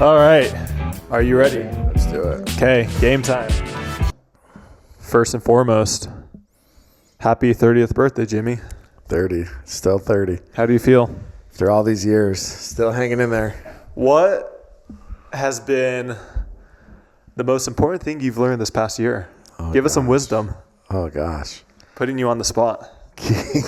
All right. Are you ready? Let's do it. Okay, game time. First and foremost, happy 30th birthday, Jimmy. 30. Still 30. How do you feel? After all these years, still hanging in there. What has been the most important thing you've learned this past year? Give us some wisdom. Oh, gosh. Putting you on the spot.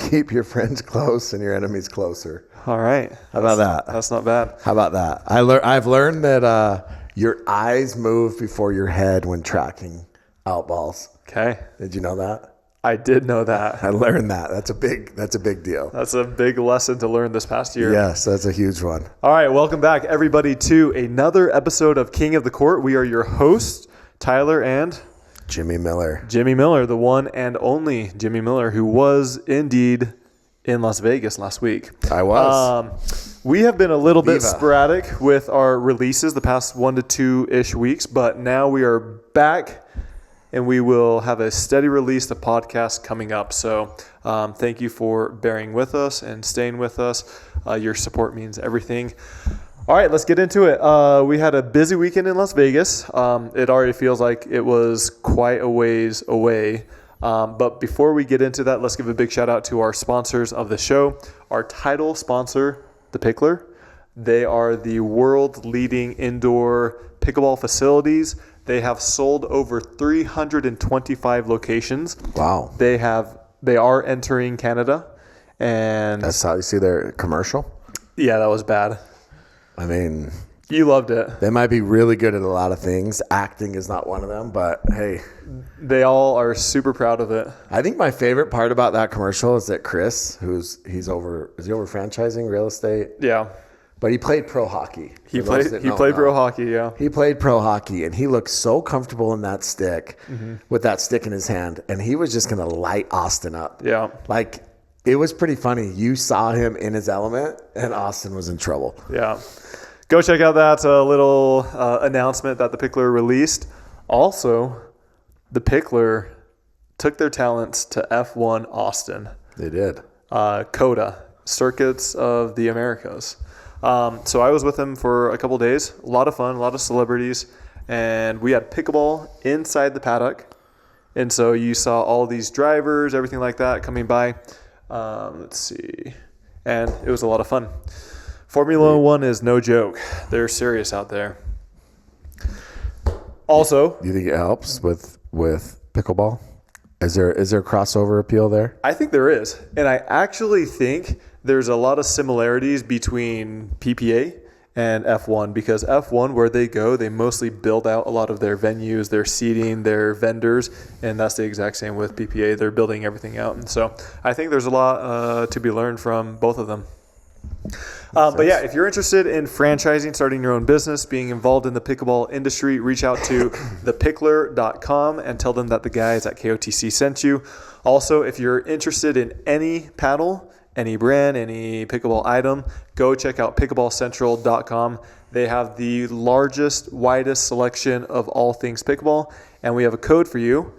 Keep your friends close and your enemies closer. All right. How about that? That's not bad. How about that? I've learned that your eyes move before your head when tracking out balls. Okay. Did you know that? I did know that. I learned that. That's a big deal. That's a big lesson to learn this past year. Yes, that's a huge one. All right, welcome back, everybody, to another episode of King of the Court. We are your hosts, Tyler and Jimmy Miller. Jimmy Miller, the one and only Jimmy Miller, who was indeed in Las Vegas last week. I was. We have been a little bit Viva. sporadic with our releases the past 1 to 2-ish weeks, but now we are back. And we will have a steady release of podcasts coming up. So thank you for bearing with us and staying with us. Your support means everything. All right, let's get into it. We had a busy weekend in Las Vegas. It already feels like it was quite a ways away. But before we get into that, let's give a big shout out to our sponsors of the show. Our title sponsor, The Pickler. They are the world leading indoor pickleball facilities. They have sold over 325 locations. Wow. They are entering Canada, and That's how you see their commercial? yeah, that was bad. I mean, You loved it. they might be really good at a lot of things. Acting is not one of them, but hey. They all are super proud of it. I think my favorite part about that commercial is that Chris, is he over franchising real estate? Yeah, But he played pro hockey. he played pro hockey. Yeah, He played pro hockey, and he looked so comfortable in that stick with that stick in his hand, and he was just going to light Austin up. yeah. Like, it was pretty funny. You saw him in his element, and Austin was in trouble. Yeah. Go check out that little announcement that the Pickler released. Also, the Pickler took their talents to F1 Austin. They did. COTA, Circuits of the Americas. So I was with them for a couple days. A lot of fun, a lot of celebrities. And we had pickleball inside the paddock. And so you saw all these drivers, everything like that coming by. Let's see. And it was a lot of fun. Formula One is no joke. They're serious out there. Also, Do you think it helps with pickleball? Is there crossover appeal there? I think there is. And I actually think there's a lot of similarities between PPA and F1 because F1, where they go, they mostly build out a lot of their venues, their seating, their vendors, and that's the exact same with PPA. They're building everything out. And so I think there's a lot to be learned from both of them. But yeah, if you're interested in franchising, starting your own business, being involved in the pickleball industry, reach out to thepickler.com and tell them that the guys at KOTC sent you. Also, if you're interested in any paddle, any brand, any pickleball item, go check out pickleballcentral.com. They have the largest, widest selection of all things pickleball, and we have a code for you,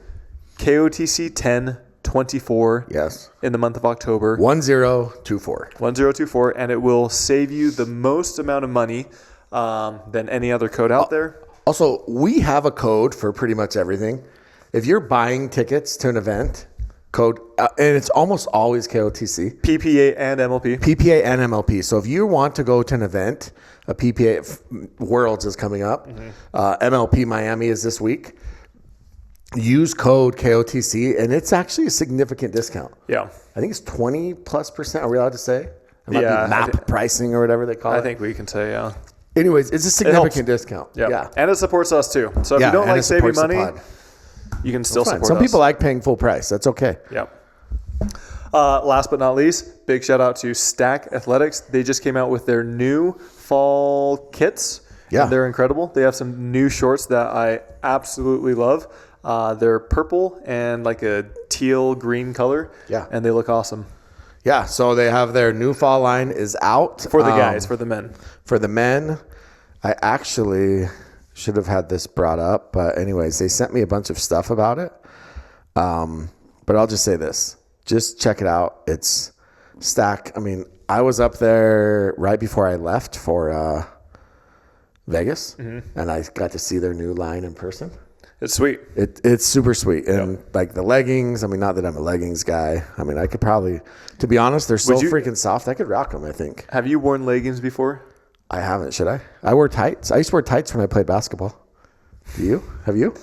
KOTC1024. Yes. In the month of October. 1024. 1024, and it will save you the most amount of money than any other code out there. Also, we have a code for pretty much everything. If you're buying tickets to an event, code, and it's almost always KOTC. PPA and MLP. PPA and MLP. So if you want to go to an event, a PPA Worlds is coming up. MLP Miami is this week. Use code KOTC, and it's actually a significant discount. Yeah. I think it's 20+%. Are we allowed to say? It might be MAP pricing or whatever they call it. I think we can say, yeah. Anyways, it's a significant discount. Yeah. And it supports us too. So if you don't like saving money, you can still support us. Some people like paying full price. That's okay. Yeah. Last but not least, big shout out to Stack Athletics. They just came out with their new fall kits. Yeah. And they're incredible. They have some new shorts that I absolutely love. They're purple and like a teal green color. Yeah. And they look awesome. Yeah. So they have their new fall line is out. For the guys, for the men. For the men, I actually should have had this brought up. But anyways, they sent me a bunch of stuff about it. But I'll just say this. Just check it out. It's Stack. I mean, I was up there right before I left for Vegas, and I got to see their new line in person. It's sweet. It's super sweet. And like the leggings, I mean, not that I'm a leggings guy. I mean, I could probably, to be honest, they're so freaking soft. I could rock them, I think. Have you worn leggings before? I haven't. Should I? I wear tights. I used to wear tights when I played basketball. Do you? Have you?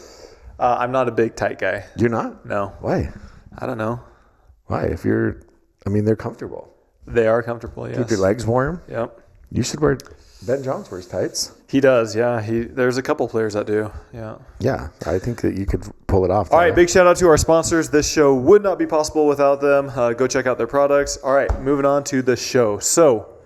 I'm not a big tight guy. You're not? No. Why? I don't know. Why? They're comfortable. They are comfortable, yes. Keep your legs warm. Yep. You should wear, Ben Jones wears tights. He does, yeah. There's a couple players that do, yeah. Yeah, I think that you could pull it off. All right, big shout out to our sponsors. This show would not be possible without them. Go check out their products. All right, moving on to the show. So,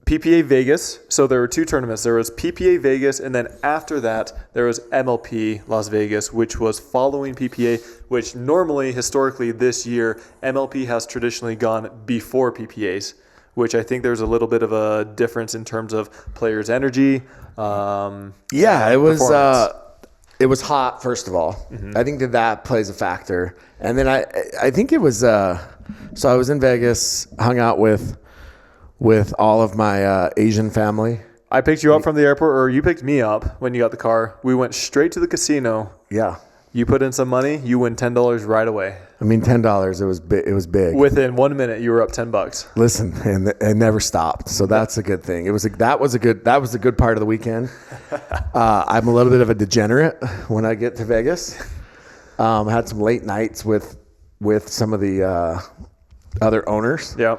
PPA Vegas. So there were two tournaments. There was PPA Vegas, and then after that, there was MLP Las Vegas, which was following PPA, which normally, historically, this year, MLP has traditionally gone before PPAs, which I think there's a little bit of a difference in terms of players' energy. It was hot, first of all. I think that plays a factor. And then I think it was, so I was in Vegas, hung out with all of my Asian family. I picked you up from the airport, or you picked me up when you got the car. We went straight to the casino. Yeah. You put in some money, you win $10 right away. I mean, $10, it was big. Within 1 minute, you were up $10. Listen, and it never stopped. So that's a good thing. That was a good part of the weekend. I'm a little bit of a degenerate when I get to Vegas. Had some late nights with some of the other owners. Yeah.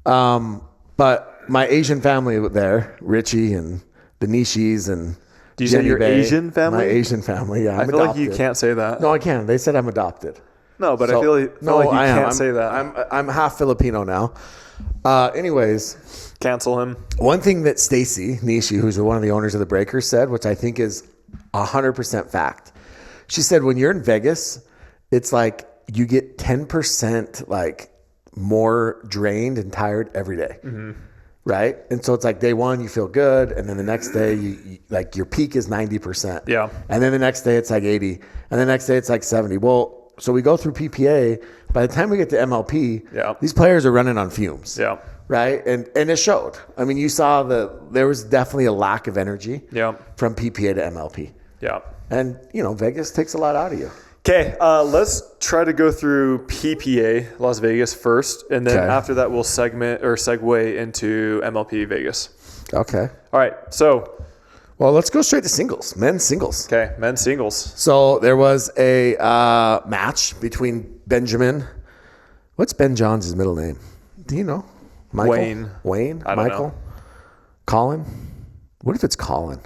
But my Asian family there, Richie and the Nishis and do you say your Asian family? My Asian family, yeah. I feel like you can't say that. No, I can. They said I'm adopted. No, but I feel like you can't say that. I'm half Filipino now. Anyways. Cancel him. One thing that Stacy Nishi, who's one of the owners of the Breakers, said, which I think is 100% fact. She said, when you're in Vegas, it's like you get 10% like more drained and tired every day. Right? And so it's like day one, you feel good. And then the next day, you like your peak is 90%. Yeah. And then the next day, it's like 80. And the next day, it's like 70. Well, so we go through PPA. By the time we get to MLP, these players are running on fumes. Yeah. Right? And it showed. I mean, you saw there was definitely a lack of energy from PPA to MLP. Yeah. And, Vegas takes a lot out of you. Okay, let's try to go through PPA Las Vegas first, and then after that we'll segue into MLP Vegas. Okay. All right, so. Well, let's go straight to singles, men's singles. Okay, men's singles. So there was a match between Benjamin. What's Ben Johns' middle name? Do you know? Michael? Wayne? I don't Michael? know. Colin? What if it's Colin?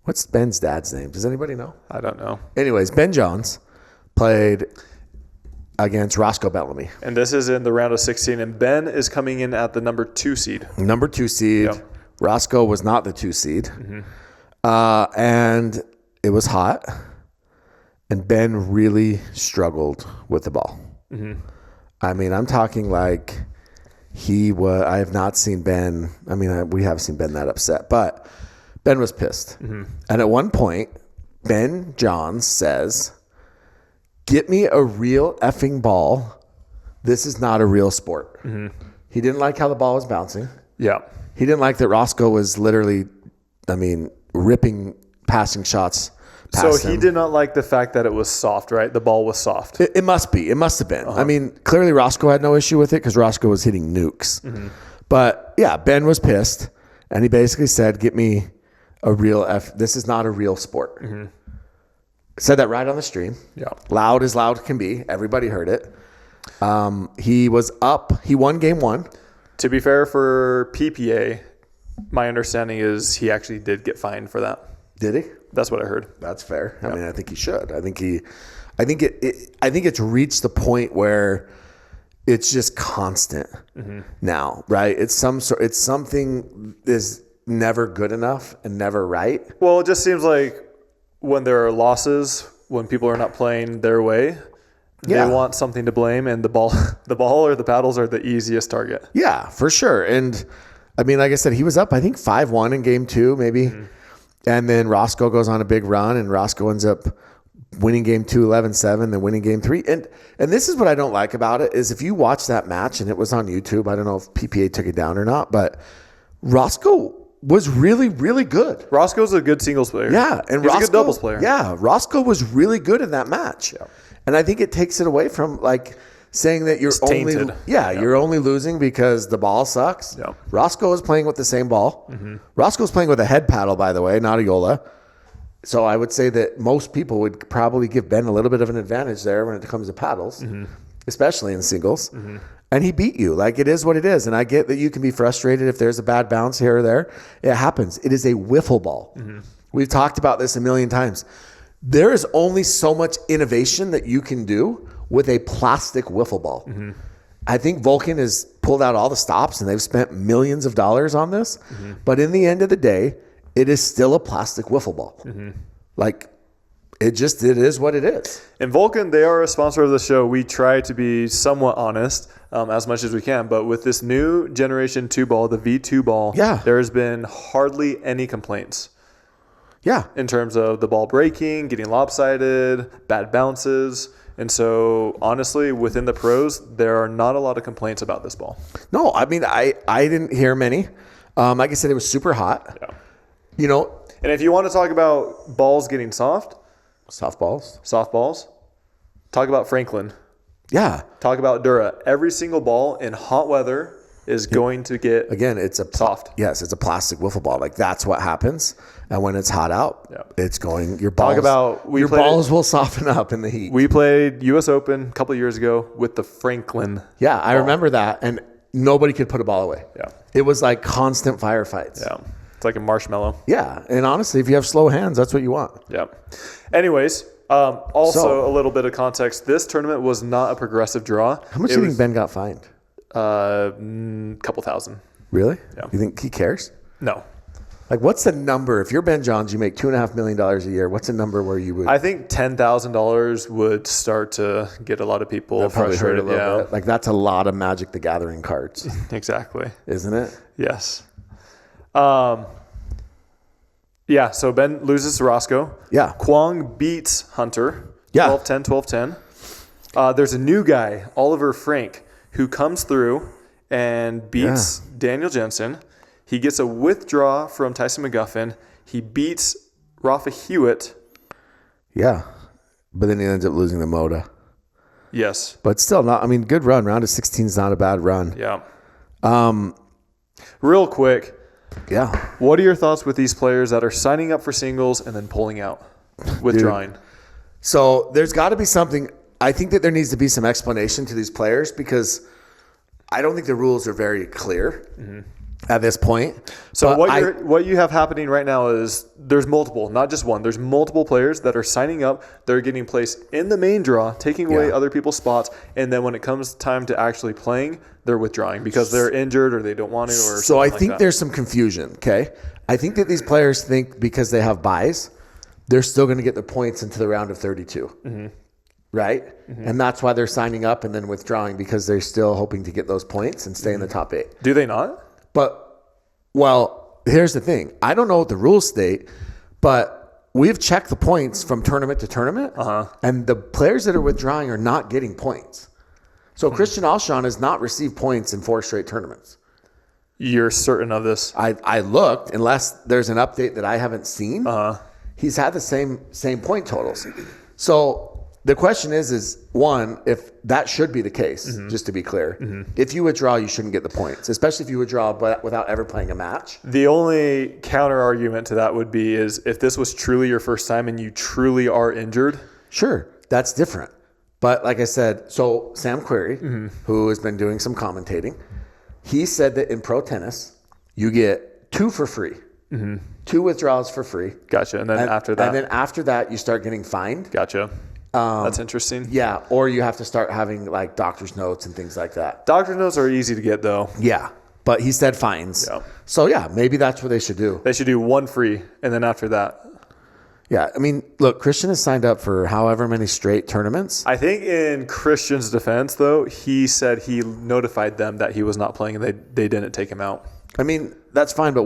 What's Ben's dad's name? Does anybody know? I don't know. Anyways, Ben Johns played against Roscoe Bellamy. And this is in the round of 16, and Ben is coming in at the number 2 seed. Number 2 seed. Yep. Roscoe was not the 2 seed. And it was hot. And Ben really struggled with the ball. I mean, I'm talking like I have not seen Ben. I mean, we have seen Ben that upset, but Ben was pissed. And at one point, Ben Johns says, "Get me a real effing ball. This is not a real sport." He didn't like how the ball was bouncing. Yeah. He didn't like that Roscoe was literally, ripping passing shots past him. He did not like the fact that it was soft, right? The ball was soft. It must be. It must have been. I mean, clearly Roscoe had no issue with it because Roscoe was hitting nukes. But, yeah, Ben was pissed. And he basically said, "Get me a real this is not a real sport." Said that right on the stream. Yeah. Loud as loud can be. Everybody heard it. He was up. He won game 1. To be fair for PPA, my understanding is he actually did get fined for that. Did he? That's what I heard. That's fair. I mean, I think he should. I think it's reached the point where it's just constant now, right? It's something is never good enough and never right. Well, it just seems like when there are losses, when people are not playing their way, they want something to blame, and the ball or the paddles are the easiest target. Yeah, for sure. And I mean, like I said, he was up, I think 5-1 in game 2, maybe. And then Roscoe goes on a big run, and Roscoe ends up winning game 2, 11-7, then winning game 3. And this is what I don't like about it is if you watch that match, and it was on YouTube, I don't know if PPA took it down or not, but Roscoe was really, really good. Roscoe's a good singles player. Yeah, and he's Roscoe, a good doubles player. Yeah, Roscoe was really good in that match. Yeah. And I think it takes it away from like saying that you're only tainted. you're only losing because the ball sucks. Yeah. Roscoe is playing with the same ball. Roscoe's playing with a head paddle, by the way, not a Yola. So I would say that most people would probably give Ben a little bit of an advantage there when it comes to paddles, especially in singles. And he beat you. Like, it is what it is. And I get that you can be frustrated if there's a bad bounce here or there. It happens. It is a wiffle ball. We've talked about this a million times. There is only so much innovation that you can do with a plastic wiffle ball. I think Vulcan has pulled out all the stops and they've spent millions of dollars on this. But in the end of the day, it is still a plastic wiffle ball. Like, it is what it is. And Vulcan, they are a sponsor of the show. We try to be somewhat honest as much as we can. But with this new Generation 2 ball, the V2 ball, there has been hardly any complaints. Yeah. In terms of the ball breaking, getting lopsided, bad bounces. And so, honestly, within the pros, there are not a lot of complaints about this ball. No, I mean, I didn't hear many. Like I said, it was super hot. Yeah. You know. And if you want to talk about balls getting soft. Soft balls. Talk about Franklin. Yeah. Talk about Dura. Every single ball in hot weather is going to get it's a soft. Yes, it's a plastic wiffle ball. Like, that's what happens. And when it's hot out, it's going. Your balls. Talk about your balls will soften up in the heat. We played U.S. Open a couple of years ago with the Franklin. Yeah, I remember that, and nobody could put a ball away. Yeah, it was like constant firefights. Yeah, it's like a marshmallow. Yeah, and honestly, if you have slow hands, that's what you want. Yeah. Anyways, also a little bit of context. This tournament was not a progressive draw. How much do you think Ben got fined? Couple thousand. Really? Yeah. You think he cares? No. Like, what's the number? If you're Ben Johns, you make $2.5 million a year. What's a number where you would? I think $10,000 would start to get a lot lot of frustrated. Bit. Like, that's a lot of Magic the Gathering cards. Exactly. Isn't it? Yes. Yeah, so Ben loses to Roscoe. Yeah. Kwong beats Hunter. Yeah. 12-10, 12-10. There's a new guy, Oliver Frank, who comes through and beats Daniel Jensen. He gets a withdraw from Tyson McGuffin. He beats Rafa Hewitt. Yeah. But then he ends up losing the Moda. Yes. But still not, I mean, good run. Round of 16 is not a bad run. Yeah. Real quick. Yeah. What are your thoughts with these players that are signing up for singles and then pulling out, withdrawing? So there's got to be something. I think that there needs to be some explanation to these players because I don't think the rules are very clear at this point. So what you have happening right now is there's multiple, not just one. There's multiple players that are signing up. They're getting placed in the main draw, taking away other people's spots, and then when it comes time to actually playing, they're withdrawing because they're injured or they don't want to. Or so I think there's some confusion. Okay, I think that these players think because they have buys, they're still going to get the points into the round of 32. Right? And that's why they're signing up and then withdrawing because they're still hoping to get those points and stay in the top 8. Do they not? But, well, here's the thing. I don't know what the rules state, but we've checked the points from tournament to tournament, and the players that are withdrawing are not getting points. So Christian Alshon has not received points in 4 straight tournaments. You're certain of this? I looked, unless there's an update that I haven't seen. He's had the same point totals. So the question is one, if that should be the case, just to be clear. If you withdraw, you shouldn't get the points, especially if you withdraw but without ever playing a match. The only counter argument to that would be is if this was truly your first time and you truly are injured. Sure, that's different. But like I said, so Sam Query, who has been doing some commentating, he said that in pro tennis, you get 2 for free. 2 withdrawals for free. Gotcha. And then after that, you start getting fined. Gotcha. That's interesting. Yeah, or you have to start having like doctor's notes and things like that. Doctor's notes are easy to get though. Yeah, but he said fines. Yeah. So yeah, maybe that's what they should do. They should do 1 free, and then after that. Yeah, I mean, look, Christian has signed up for however many straight tournaments. I think in Christian's defense, though, he said he notified them that he was not playing, and they didn't take him out. I mean, that's fine, but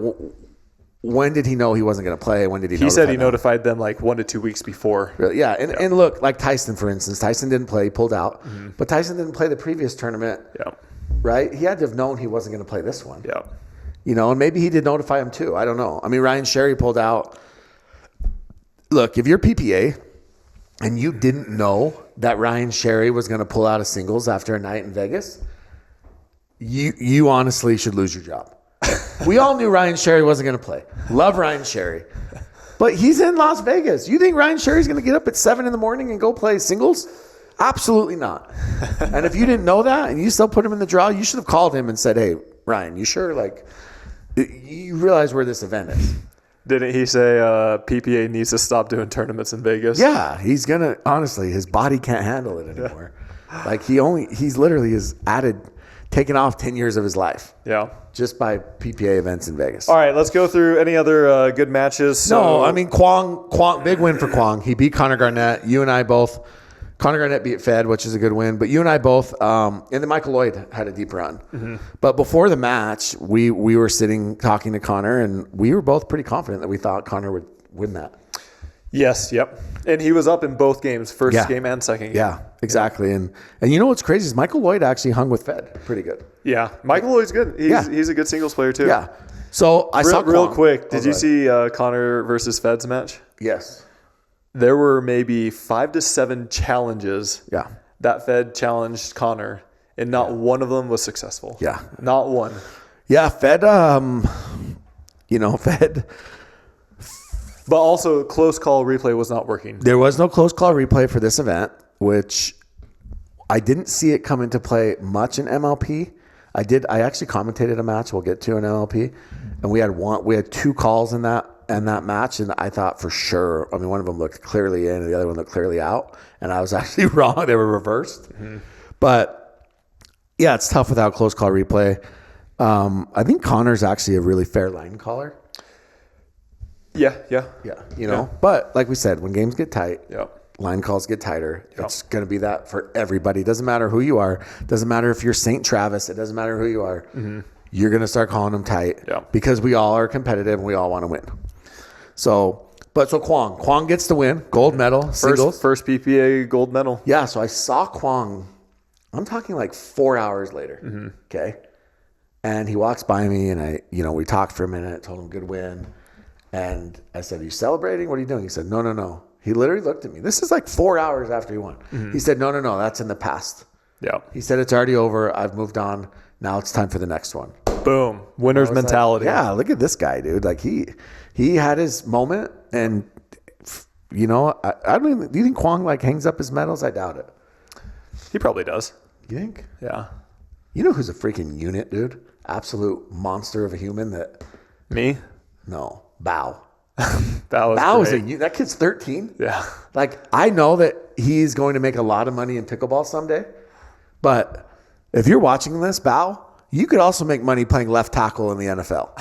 when did he know he wasn't going to play? When did he? He said he notified them like 1 to 2 weeks before. Really? Yeah, and look, like Tyson, for instance, Tyson didn't play, he pulled out, but Tyson didn't play the previous tournament. Yeah. Right? He had to have known he wasn't going to play this one. Yeah. and maybe he did notify him too. I don't know. I mean, Ryan Sherry pulled out. Look, if you're PPA and you didn't know that Ryan Sherry was going to pull out of singles after a night in Vegas, you honestly should lose your job. We all knew Ryan Sherry wasn't going to play. Love Ryan Sherry. But he's in Las Vegas. You think Ryan Sherry's going to get up at 7 a.m. and go play singles? Absolutely not. And if you didn't know that and you still put him in the draw, you should have called him and said, hey, Ryan, you sure? Like, you realize where this event is. Didn't he say PPA needs to stop doing tournaments in Vegas? Yeah, he's going to, honestly, his body can't handle it anymore. Yeah. Like, he's literally has taken off 10 years of his life. Yeah. Just by PPA events in Vegas. All right, let's go through any other good matches. No, I mean, Kwong, big win for Kwong. He beat Connor Garnett. You and I both. Connor Garnett beat Fed, which is a good win. But you and I both, and then Michael Lloyd had a deep run. Mm-hmm. But before the match, we were sitting talking to Connor, and we were both pretty confident that we thought Connor would win that. Yes, yep. And he was up in both games, first game and second game. Yeah, exactly. And you know what's crazy is Michael Lloyd actually hung with Fed pretty good. Yeah, Michael Lloyd's good. He's a good singles player too. Yeah. So I saw real quick. Did you see Connor versus Fed's match? Yes. There were maybe 5 to 7 challenges. Yeah. That Fed challenged Connor, and not one of them was successful. Yeah. Not one. Yeah, Fed. Fed. But also, close call replay was not working. There was no close call replay for this event, which I didn't see it come into play much in MLP. I actually commentated a match we'll get to in MLP, and we had 2 calls in that match, and I thought for sure, I mean, one of them looked clearly in and the other one looked clearly out, and I was actually wrong. They were reversed. Mm-hmm. But yeah, it's tough without close call replay. I think Connor's actually a really fair line caller. Yeah. But like we said, when games get tight, line calls get tighter. Yep. It's going to be that for everybody. It doesn't matter who you are. It doesn't matter if you're St. Travis. It doesn't matter who you are. Mm-hmm. You're going to start calling them tight because we all are competitive and we all want to win. So Kwong gets the win, gold medal, singles. First PPA gold medal. Yeah, so I saw Kwong, I'm talking like 4 hours later, okay? And he walks by me and we talked for a minute, told him good win. And I said, are you celebrating? What are you doing? He said, no. He literally looked at me. This is like 4 hours after he won. Mm-hmm. He said, no, that's in the past. Yeah. He said, it's already over. I've moved on. Now it's time for the next one. Boom. Winner's mentality. Like, yeah, look at this guy, dude. Like he had his moment, and I mean, do you think Kwong like hangs up his medals? I doubt it. He probably does. You think? Yeah. You know who's a freaking unit, dude? Absolute monster of a human. Me? No. Bao. Bao is that kid's 13. Yeah. Like, I know that he's going to make a lot of money in pickleball someday, but if you're watching this, Bao, you could also make money playing left tackle in the NFL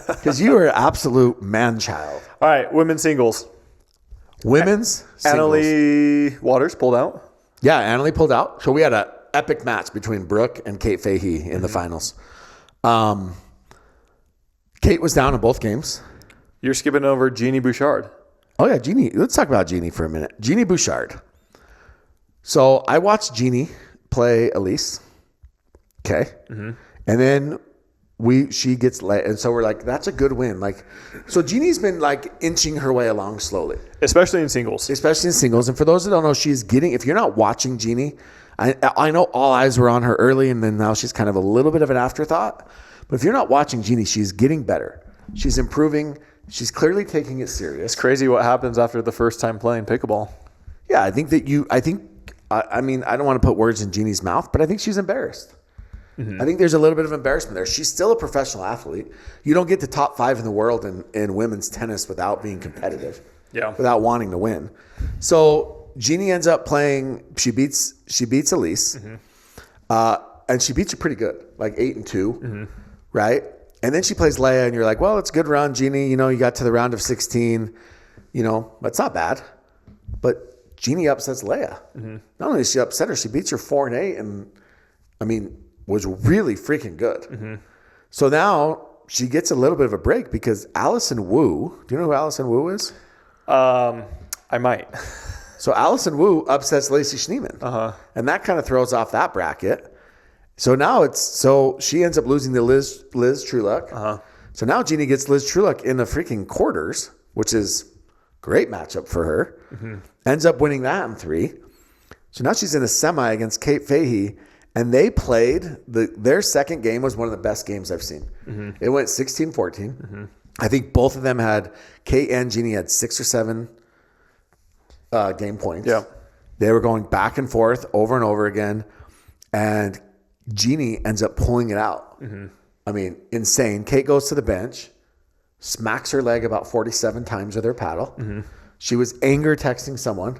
because you are an absolute man-child. All right, women's singles. Women's singles. Annalie Waters pulled out. Yeah, Annalie pulled out. So we had an epic match between Brooke and Kate Fahey in the finals. Kate was down in both games. You're skipping over Jeannie Bouchard. Oh, yeah, Jeannie. Let's talk about Jeannie for a minute. Jeannie Bouchard. So I watched Jeannie play Elise. Okay. Mm-hmm. And then she gets late. And so we're like, that's a good win. Like, so Jeannie's been like inching her way along slowly. Especially in singles. And for those that don't know, she's getting, if you're not watching Jeannie, I know all eyes were on her early, and then now she's kind of a little bit of an afterthought. But if you're not watching Jeannie, she's getting better. She's improving. She's clearly taking it serious. It's crazy what happens after the first time playing pickleball. Yeah, I mean, I don't want to put words in Jeannie's mouth, but I think she's embarrassed. Mm-hmm. I think there's a little bit of embarrassment there. She's still a professional athlete. You don't get to top 5 in the world in women's tennis without being competitive. Yeah. Without wanting to win. So Jeannie ends up playing, she beats Elise. Mm-hmm. And she beats her pretty good, like 8-2, mm-hmm. right? And then she plays Leia, and you're like, well, it's a good round, Jeannie. You got to the round of 16. That's not bad. But Jeannie upsets Leia. Mm-hmm. Not only does she upset her, she beats her 4-8, and was really freaking good. Mm-hmm. So now she gets a little bit of a break because Allison Wu. Do you know who Allison Wu is? I might. So Allison Wu upsets Lacey Schneeman. Uh-huh. And that kind of throws off that bracket. So now she ends up losing to Liz Trueluck. Uh-huh. So now Jeannie gets Liz Trueluck in the freaking quarters, which is great matchup for her. Mm-hmm. Ends up winning that in 3. So now she's in a semi against Kate Fahey, and they played their second game was one of the best games I've seen. Mm-hmm. It went 16-14. Mm-hmm. I think both of them Kate and Jeannie had 6 or 7 game points. Yeah. They were going back and forth over and over again, and Jeannie ends up pulling it out. Mm-hmm. I mean, insane. Kate goes to the bench, smacks her leg about 47 times with her paddle. Mm-hmm. She was anger texting someone,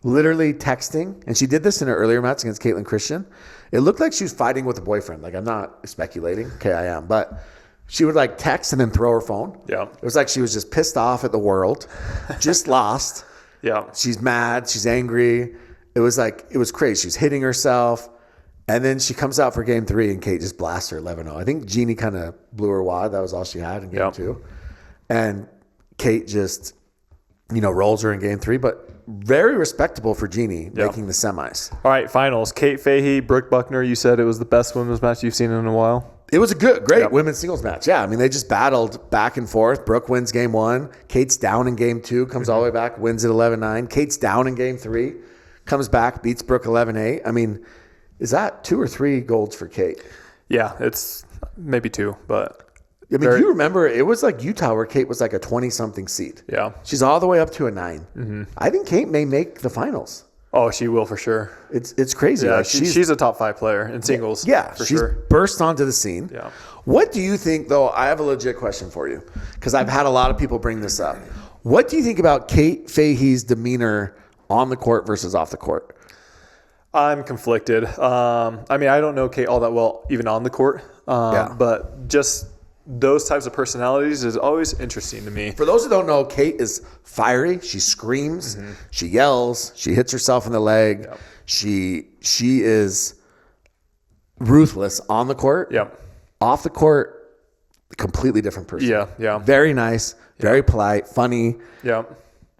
literally texting, and she did this in her earlier match against Caitlin Christian. It looked like she was fighting with a boyfriend. Like, I'm not speculating. Okay, I am. But she would like text and then throw her phone. Yeah. It was like she was just pissed off at the world, just lost. Yeah. She's mad. She's angry. It was crazy. She was hitting herself. And then she comes out for game 3 and Kate just blasts her 11-0. I think Jeannie kind of blew her wad. That was all she had in game 2. And Kate just, rolls her in game 3, but very respectable for Jeannie making the semis. All right, finals. Kate Fahey, Brooke Buckner. You said it was the best women's match you've seen in a while. It was a great women's singles match. Yeah, I mean, they just battled back and forth. Brooke wins game 1. Kate's down in game 2, comes all the way back, wins at 11-9. Kate's down in game 3, comes back, beats Brooke 11-8. I mean, is that 2 or 3 golds for Kate? Yeah, it's maybe 2, but... I mean, you remember, it was like Utah where Kate was like a 20-something seed. Yeah. She's all the way up to a 9. Mm-hmm. I think Kate may make the finals. Oh, she will for sure. It's crazy. Yeah, like she's a top 5 player in singles. Yeah, for she's sure. burst onto the scene. Yeah. What do you think, though? I have a legit question for you because I've had a lot of people bring this up. What do you think about Kate Fahey's demeanor on the court versus off the court? I'm conflicted. I mean, I don't know Kate all that well, even on the court. But just those types of personalities is always interesting to me. For those who don't know, Kate is fiery. She screams. Mm-hmm. She yells. She hits herself in the leg. Yep. She is ruthless on the court. Yep. Off the court, completely different person. Yeah. Very nice, very polite, funny. Yeah.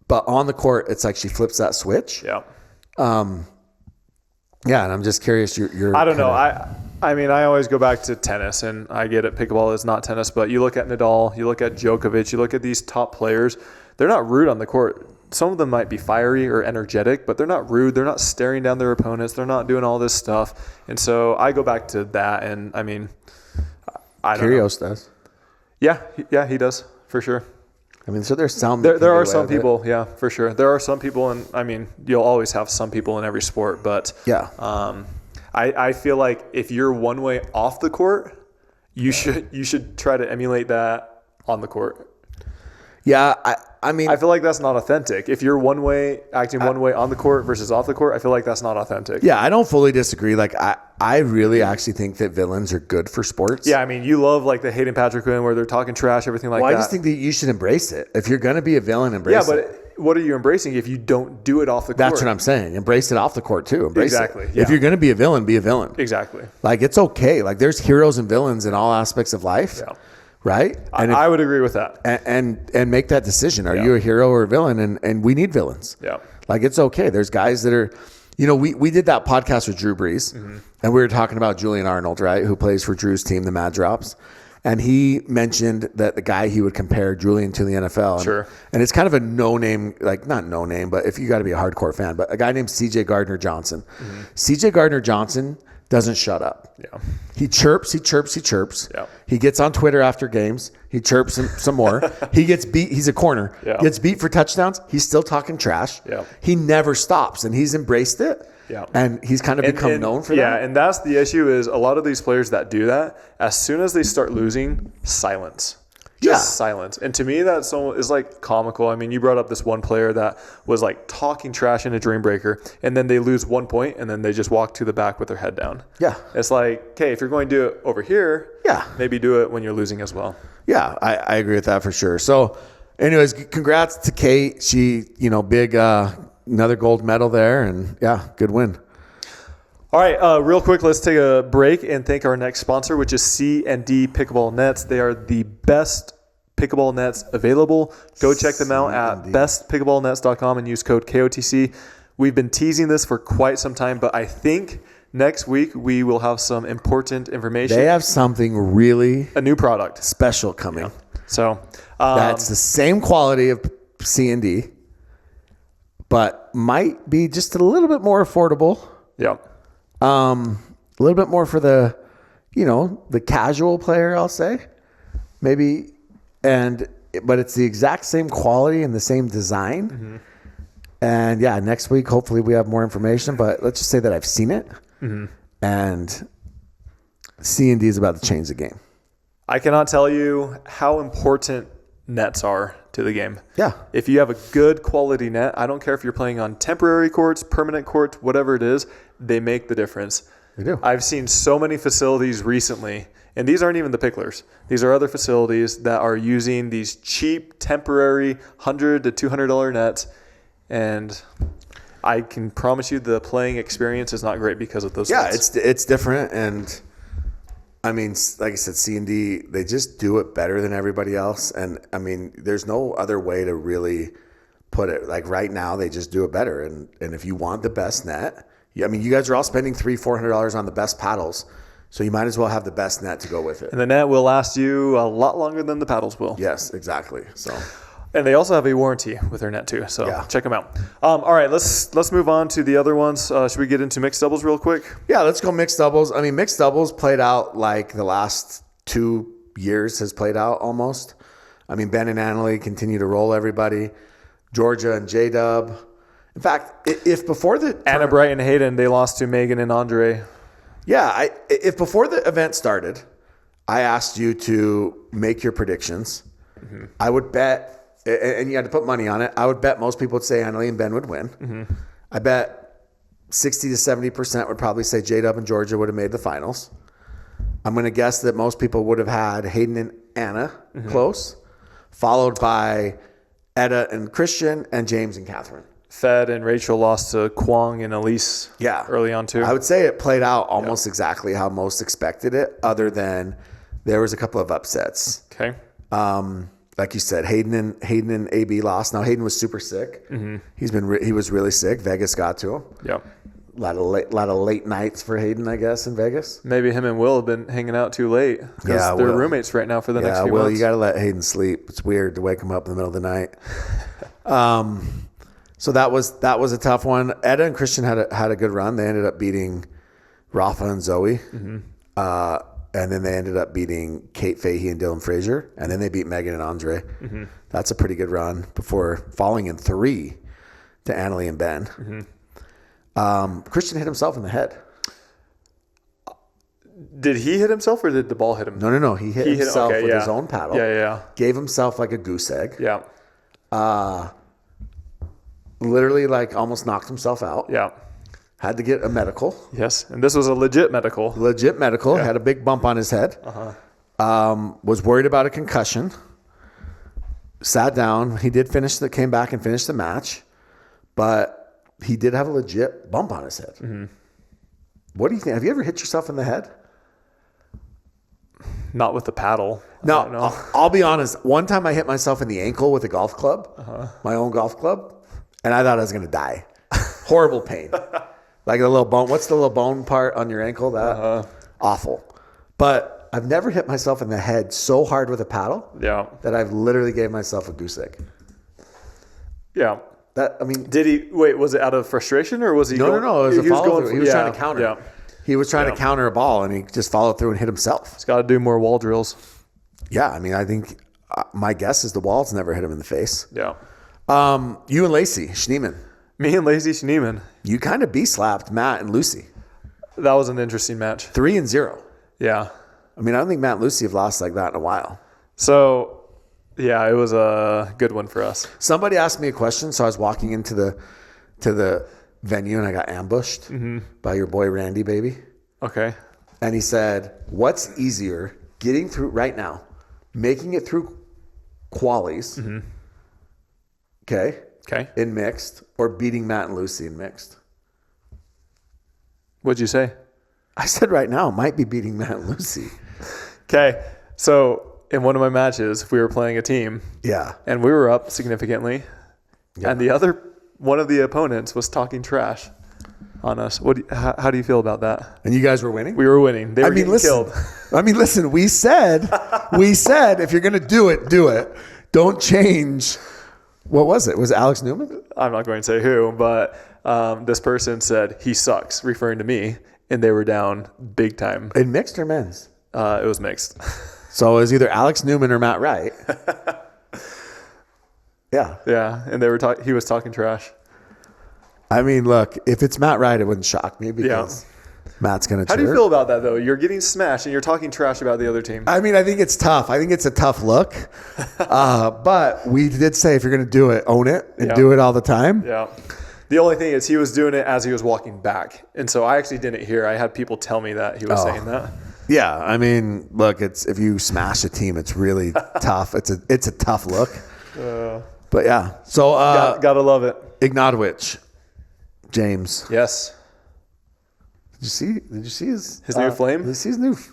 But on the court, it's like she flips that switch. Yeah. Yeah, and I'm just curious. You're I don't know. I mean, I always go back to tennis, and I get it. Pickleball is not tennis, but you look at Nadal, you look at Djokovic, you look at these top players. They're not rude on the court. Some of them might be fiery or energetic, but they're not rude. They're not staring down their opponents. They're not doing all this stuff. And so I go back to that, and I mean, I don't know. Kyrgios does. Yeah, he does for sure. I mean, so there's some. There are some people, yeah, for sure. There are some people, and I mean, you'll always have some people in every sport, but I feel like if you're one way off the court, you should try to emulate that on the court. Yeah, I mean, I feel like that's not authentic. If you're acting one way on the court versus off the court, I feel like that's not authentic. Yeah, I don't fully disagree. Like, I really actually think that villains are good for sports. Yeah, I mean, you love like the Hayden Patrick win where they're talking trash, everything like that. I just think that you should embrace it. If you're going to be a villain, embrace it. Yeah, but what are you embracing if you don't do it off the court? That's what I'm saying. Embrace it off the court too. Embrace exactly. it. Yeah. If you're going to be a villain, be a villain. Exactly. Like, it's okay. Like, there's heroes and villains in all aspects of life. Yeah. Right? And I would agree with that. And make that decision. Are you a hero or a villain? And we need villains. Yeah. Like, it's okay. There's guys that are, we did that podcast with Drew Brees, and we were talking about Julian Arnold, right, who plays for Drew's team, the Mad Drops. And he mentioned that the guy he would compare Julian to the NFL. Sure. And it's kind of a no-name, like not no-name, but if you got to be a hardcore fan, but a guy named C.J. Gardner-Johnson. Mm-hmm. C.J. Gardner-Johnson doesn't shut up. Yeah. He chirps. Yeah. He gets on Twitter after games. He chirps some more. He gets beat. He's a corner. Yeah. Gets beat for touchdowns. He's still talking trash. Yeah. He never stops, and he's embraced it. Yeah. And he's kind of become known for that. Yeah, and that's the issue is a lot of these players that do that, as soon as they start losing, silence. Just silence. And to me, that is like comical. I mean, you brought up this one player that was like talking trash in a dream breaker, and then they lose 1 point, and then they just walk to the back with their head down. Yeah. It's like, okay, if you're going to do it over here, maybe do it when you're losing as well. Yeah, I agree with that for sure. So, anyways, congrats to Kate. She, big another gold medal there, and good win. All right, real quick, let's take a break and thank our next sponsor, which is C&D Pickleball Nets. They are the best pickleball nets available. Go check them out at bestpickleballnets.com and use code KOTC. We've been teasing this for quite some time, but I think Next week, we will have some important information. They have something really a new product special coming. So That's the same quality of C&D, but might be just a little bit more affordable. yeah. A little bit more for the, the casual player, I'll say. Maybe, but it's the exact same quality and the same design. Mm-hmm. And yeah, next week, hopefully we have more information, but let's just say that I've seen it. Mm-hmm. And C&D is about to change the game. I cannot tell you how important nets are to the game. Yeah. If you have a good quality net, I don't care if you're playing on temporary courts, permanent courts, whatever it is, they make the difference. They do. I've seen so many facilities recently, and these aren't even the picklers. These are other facilities that are using these cheap, temporary $100 to $200 nets, and I can promise you the playing experience is not great because of those nets. It's different, and I mean, like I said, C&D, they just do it better than everybody else, and I mean, there's no other way to really put it. Like right now, they just do it better, and if you want the best net, I mean, you guys are all spending $300-$400 on the best paddles, so you might as well have the best net to go with it. And the net will last you a lot longer than the paddles will. Yes, exactly. So. And they also have a warranty with their net too, so check them out. All right, let's move on to the other ones. Should we get into mixed doubles real quick? Yeah, let's go mixed doubles. I mean, mixed doubles played out like the last 2 years has played out almost. I mean, Ben and Annalie continue to roll everybody. Georgia and J-Dub. In fact, if before the Anna Bright and Hayden, they lost to Megan and Andre. Yeah, if before the event started, I asked you to make your predictions, I would bet. And you had to put money on it. I would bet most people would say Annalie and Ben would win. Mm-hmm. I bet 60 to 70% would probably say J-Dub and Georgia would have made the finals. I'm going to guess that most people would have had Hayden and Anna close, followed by Etta and Christian, and James and Catherine. Fed and Rachel lost to Kwong and Elise early on too. I would say it played out almost exactly how most expected it, other than there was a couple of upsets. Okay. Like you said, Hayden and AB lost. Now Hayden was super sick. Mm-hmm. He was really sick. Vegas got to him. Yep. A lot of late nights for Hayden, I guess, in Vegas. Maybe him and Will have been hanging out too late. Yeah, they're roommates right now for the next few months. You got to let Hayden sleep. It's weird to wake him up in the middle of the night. So that was a tough one. Etta and Christian had a good run. They ended up beating Rafa and Zoe. Mm-hmm. And then they ended up beating Kate Fahey and Dylan Frazier. And then they beat Megan and Andre. Mm-hmm. That's a pretty good run before falling in 3 to Annalie and Ben. Mm-hmm. Christian hit himself in the head. Did he hit himself or did the ball hit him? No. He hit himself with his own paddle. Yeah. Gave himself like a goose egg. Yeah. Literally like almost knocked himself out. Yeah. Had to get a medical. Yes, and this was a legit medical. Yeah. Had a big bump on his head. Was worried about a concussion. Sat down. He did came back and finished the match, but he did have a legit bump on his head. Mm-hmm. What do you think? Have you ever hit yourself in the head? Not with the paddle. No, I'll be honest. One time I hit myself in the ankle with a golf club, my own golf club, and I thought I was going to die. Horrible pain. Like the little bone. What's the little bone part on your ankle? That awful. But I've never hit myself in the head so hard with a paddle. Yeah. That I've literally gave myself a goose egg. Yeah. Did he? Wait, was it out of frustration or was he? No. It was a follow through. He was trying to counter. Yeah. He was trying to counter a ball, and he just followed through and hit himself. He's got to do more wall drills. Yeah, I think my guess is the walls never hit him in the face. Yeah. You and Lacey Schneeman. Me and Lacey Schneeman. You kind of slapped Matt and Lucy. That was an interesting match. 3-0. Yeah. I don't think Matt and Lucy have lost like that in a while. So, yeah, it was a good one for us. Somebody asked me a question, so I was walking into the venue and I got ambushed by your boy Randy, baby. Okay. And he said, "What's easier, getting through right now, making it through qualies, okay, in mixed, or beating Matt and Lucy in mixed?" What'd you say? I said right now, might be beating Matt and Lucy. Okay. So in one of my matches, we were playing a team. Yeah. And we were up significantly. Yeah. And one of the opponents was talking trash. on us. How do you feel about that? And you guys were winning? We were winning. They were getting killed. Listen, we said if you're going to do it, do it. Don't change. What was it? Was it Alex Newman? I'm not going to say who, but this person said he sucks, referring to me, and they were down big time. In mixed or men's? It was mixed. So it was either Alex Newman or Matt Wright. Yeah. Yeah, and he was talking trash. I mean, look, if it's Matt Wright, it wouldn't shock me because Matt's going to How do you feel about that, though? You're getting smashed and you're talking trash about the other team. I mean, I think it's tough. I think it's a tough look. But we did say if you're going to do it, own it and do it all the time. Yeah. The only thing is he was doing it as he was walking back. And so I actually didn't hear. I had people tell me that he was saying that. Yeah. I mean, look, if you smash a team, it's really tough. It's a tough look. But yeah. So gotta love it. Ignatowicz, James. Yes. Did you see his new flame? Did you see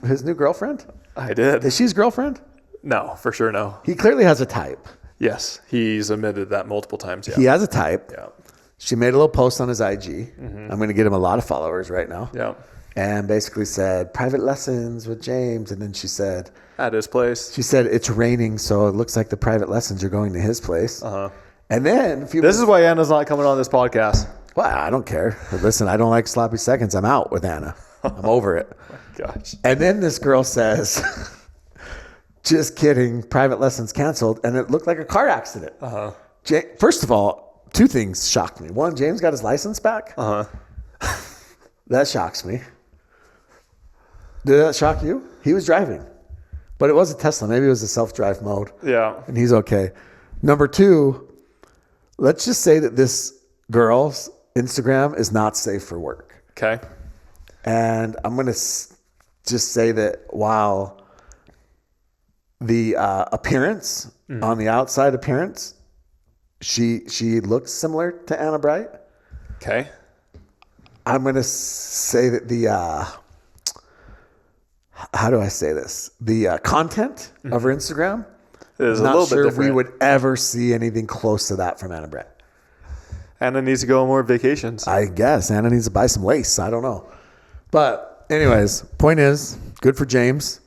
his new girlfriend? I did. Is she his girlfriend? No, for sure no. He clearly has a type. Yes, he's admitted that multiple times. Yeah. He has a type. Yeah. She made a little post on his IG. I'm going to get him a lot of followers right now. Yeah. And basically said private lessons with James, and then she said at his place. She said it's raining, so it looks like the private lessons are going to his place. And then this is why Anna's not coming on this podcast. Well, I don't care. But listen, I don't like sloppy seconds. I'm out with Anna. I'm over it. Oh my gosh. And then this girl says, just kidding, private lessons canceled. And it looked like a car accident. First of all, two things shocked me. One, James got his license back. That shocks me. Did that shock you? He was driving. But it was a Tesla. Maybe it was a self-drive mode. Yeah. And he's okay. Number two, let's just say that this girl's Instagram is not safe for work. Okay. And I'm going to just say that while the appearance, on the outside appearance, she looks similar to Anna Bright. Okay. I'm going to say that how do I say this? The content of her Instagram is I'm a not little sure bit if we different. would ever see anything close to that from Anna Bright. Anna needs to go on more vacations. I guess Anna needs to buy some lace. I don't know. But anyways, point is, good for James.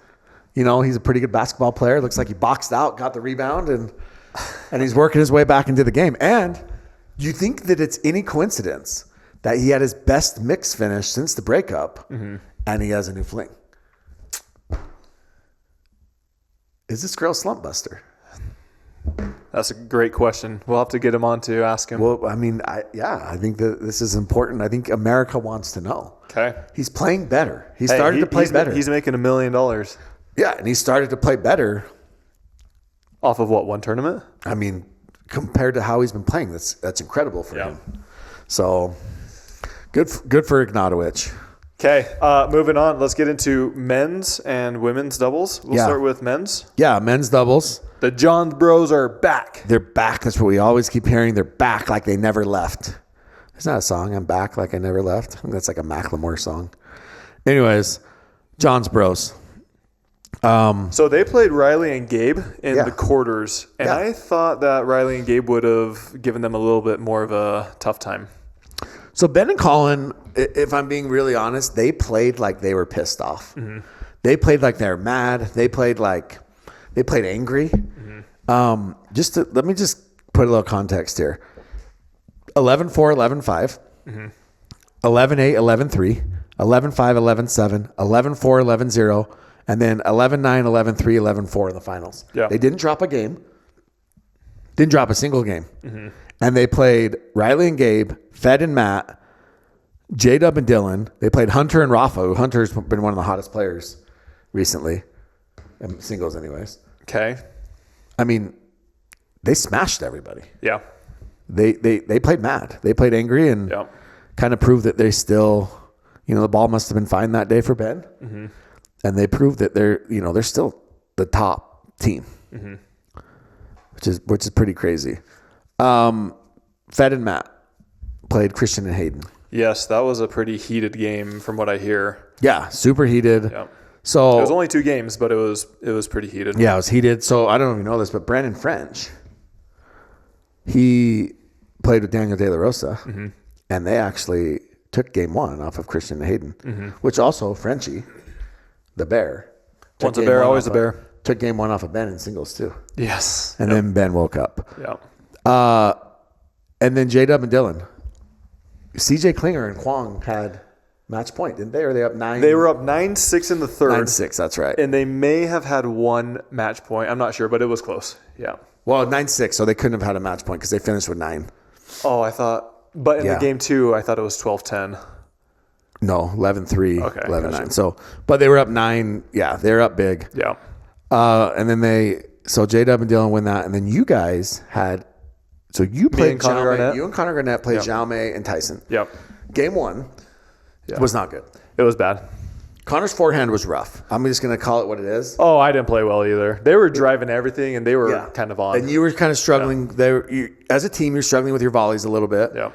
You know, he's a pretty good basketball player. Looks like he boxed out, got the rebound, and he's working his way back into the game. And do you think that it's any coincidence that he had his best mix finish since the breakup and he has a new fling? Is this girl a slump buster? That's a great question. We'll have to get him on to ask him. Well, I mean, I think that this is important. I think America wants to know. Okay. He's playing better. He started to play better. He's making $1 million. Yeah, and he started to play better. Off of what, one tournament? I mean, compared to how he's been playing, that's incredible for him. So, good for Ignatowicz. Okay, moving on. Let's get into men's and women's doubles. We'll start with men's. Yeah, men's doubles. The Johns Bros are back. They're back. That's what we always keep hearing. They're back like they never left. Isn't that a song? I'm back like I never left. I think that's like a Macklemore song. Anyways, Johns Bros. So they played Riley and Gabe in the quarters, and I thought that Riley and Gabe would have given them a little bit more of a tough time. So Ben and Colin, if I'm being really honest, they played like they were pissed off. They played like they were mad. They played angry. Let me just put a little context here. 11-4, 11-5, 11-8, 11-3, 11-5, 11-7, 11-4, 11-0, and then 11-9, 11-3, 11-4 in the finals. Yeah. They didn't drop a game. Didn't drop a single game. And they played Riley and Gabe, Fed and Matt, J-Dub and Dylan. They played Hunter and Rafa. Hunter's been one of the hottest players recently. Singles anyways. Okay. I mean, they smashed everybody. Yeah. They played mad. They played angry and kind of proved that they still, the ball must have been fine that day for Ben. And they proved that they're still the top team, which is pretty crazy. Fed and Matt played Christian and Hayden. Yes, that was a pretty heated game from what I hear. Yeah, super heated. Yeah. So it was only 2 games, but it was pretty heated. Yeah, it was heated. So I don't know if you know this, but Brandon French, he played with Daniel De La Rosa, and they actually took game 1 off of Christian and Hayden, which also Frenchie, the bear. Once a bear, always a bear. Took game 1 off of Ben in singles too. Yes. And then Ben woke up. Yeah. And then J-Dub and Dylan. CJ Klinger and Kwong had match point, didn't they? Or they up 9? They were up 9-6 in the third. 9-6, that's right. And they may have had one match point. I'm not sure, but it was close. Yeah. Well, 9-6, so they couldn't have had a match point because they finished with 9. Oh, I thought. But in the game 2, I thought it was 12-10. No, 11-3, Okay, 11-9. gotcha. So, but they were up 9. Yeah, they were up big. Yeah. And then so J-Dub and Dylan win that. And then you guys had, so you played Connor Garnett. You and Connor Garnett played Jaume and Tyson. Yep. Game 1 was not good. It was bad. Connor's forehand was rough. I'm just going to call it what it is. Oh, I didn't play well either. They were driving everything, and they were kind of on. And you were kind of struggling. As a team, you're struggling with your volleys a little bit. Yeah.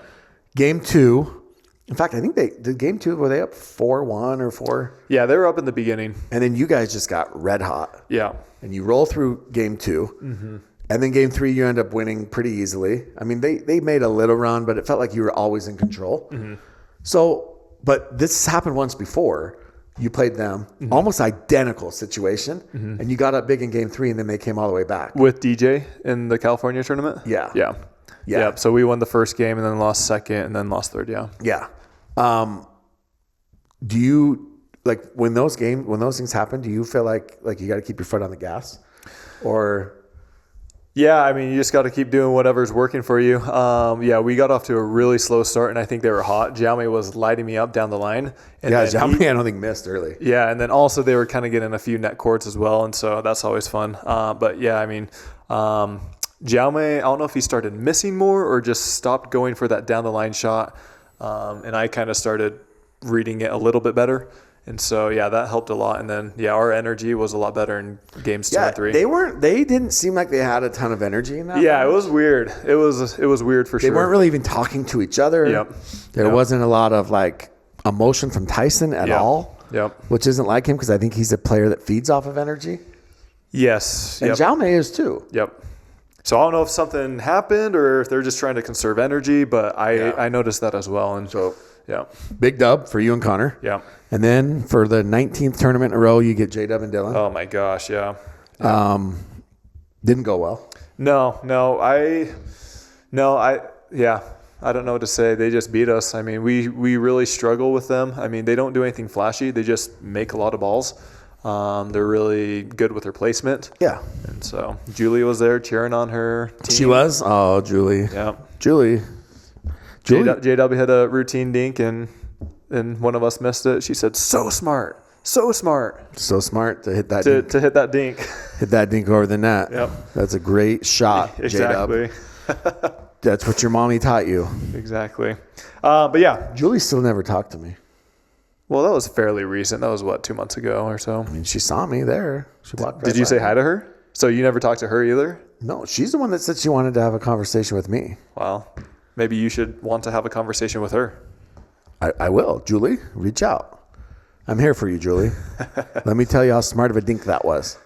Game 2, in fact, I think they did game 2. Were they up 4-1 or 4? Yeah, they were up in the beginning. And then you guys just got red hot. Yeah. And you roll through game 2. And then game 3, you end up winning pretty easily. I mean, they made a little run, but it felt like you were always in control. So, but this happened once before. You played them, almost identical situation, and you got up big in game 3, and then they came all the way back. With DJ in the California tournament? Yeah. Yeah. So we won the first game and then lost second and then lost third, Yeah. Do you, like, when those things happen, do you feel like you got to keep your foot on the gas? Or... Yeah, I mean, you just got to keep doing whatever's working for you. We got off to a really slow start, and I think they were hot. Jaume was lighting me up down the line. And Jaume, I don't think missed early. Yeah, and then also they were kind of getting a few net courts as well, and so that's always fun. But yeah, I mean, Jaume, I don't know if he started missing more or just stopped going for that down the line shot, and I kind of started reading it a little bit better. And so, that helped a lot. And then, our energy was a lot better in games 2 and 3. They didn't seem like they had a ton of energy in that. Yeah, it was weird. It was weird for sure. They weren't really even talking to each other. Yep. There wasn't a lot of like emotion from Tyson at all. Yep. Which isn't like him because I think he's a player that feeds off of energy. Yes. And Jaume is too. Yep. So I don't know if something happened or if they're just trying to conserve energy, but I noticed that as well. And so, big dub for you and Connor. Yeah. And then for the 19th tournament in a row, you get J-Dub and Dylan. Oh my gosh, yeah. Didn't go well. I don't know what to say. They just beat us. I mean, we really struggle with them. I mean, they don't do anything flashy. They just make a lot of balls. They're really good with their placement. Yeah. And so Julie was there cheering on her team. She was? Oh, Julie. Yeah. Julie. JW had a routine dink and one of us missed it. She said, so smart. So smart. So smart to hit that dink. To hit that dink. Hit that dink over the net. Yep. That's a great shot, Exactly. J-Dub. That's what your mommy taught you. Exactly. But yeah. Julie still never talked to me. Well, that was fairly recent. That was, 2 months ago or so? I mean, she saw me there. She walked right Did you by say me. hi to her? So you never talked to her either? No, she's the one that said she wanted to have a conversation with me. Well, maybe you should want to have a conversation with her. I will. Julie, reach out. I'm here for you, Julie. Let me tell you how smart of a dink that was.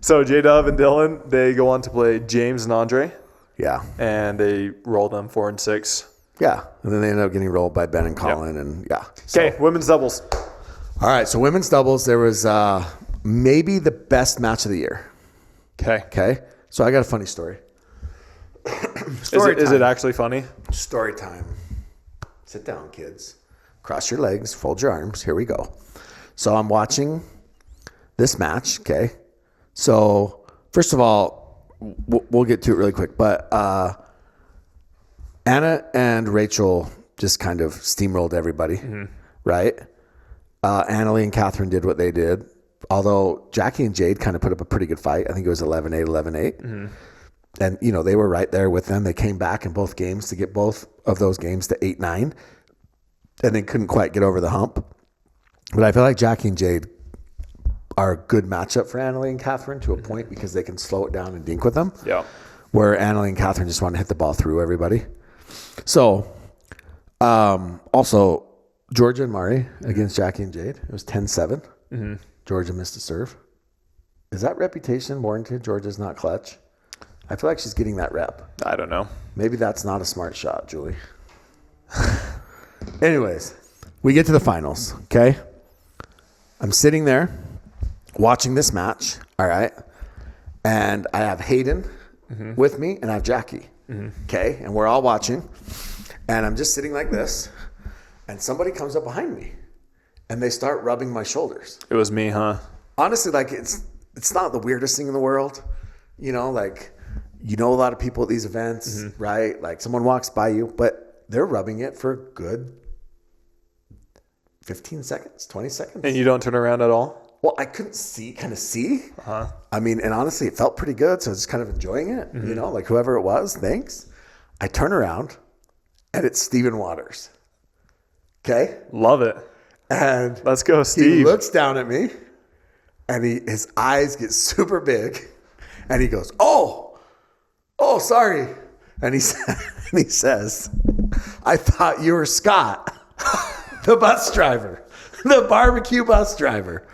So J-Dub and Dylan, they go on to play James and Andre. Yeah. And they roll them 4 and 6. Yeah. And then they end up getting rolled by Ben and Colin. Yep. And yeah. Okay, women's doubles. All right. So women's doubles, there was maybe the best match of the year. Okay. So I got a funny story. Is it actually funny? Story time. Sit down, kids. Cross your legs, fold your arms. Here we go. So I'm watching this match, okay? So first of all, we'll get to it really quick, but Anna and Rachel just kind of steamrolled everybody, right? Annalie and Catherine did what they did, although Jackie and Jade kind of put up a pretty good fight. I think it was 11-8, 11-8. And, they were right there with them. They came back in both games to get both of those games to 8-9 and then couldn't quite get over the hump. But I feel like Jackie and Jade are a good matchup for Annalie and Catherine to a point because they can slow it down and dink with them. Yeah. Where Annalie and Catherine just want to hit the ball through everybody. So, also, Georgia and Mari against Jackie and Jade. It was 10-7. Georgia missed a serve. Is that reputation warranted? Georgia's not clutch. I feel like she's getting that rep. I don't know. Maybe that's not a smart shot, Julie. Anyways, we get to the finals, okay? I'm sitting there watching this match, all right? And I have Hayden with me, and I have Jackie, okay? And we're all watching, and I'm just sitting like this, and somebody comes up behind me, and they start rubbing my shoulders. It was me, huh? Honestly, like, it's not the weirdest thing in the world, you know, like, you know a lot of people at these events, right? Like, someone walks by you, but they're rubbing it for a good 15 seconds, 20 seconds. And you don't turn around at all? Well, I couldn't kind of see. I mean, and honestly, it felt pretty good. So I was just kind of enjoying it, you know, like whoever it was, thanks. I turn around and it's Steven Waters. Okay. Love it. And let's go, Steve. He looks down at me and his eyes get super big and he goes, oh, sorry. And he says, I thought you were Scott, the bus driver, the barbecue bus driver.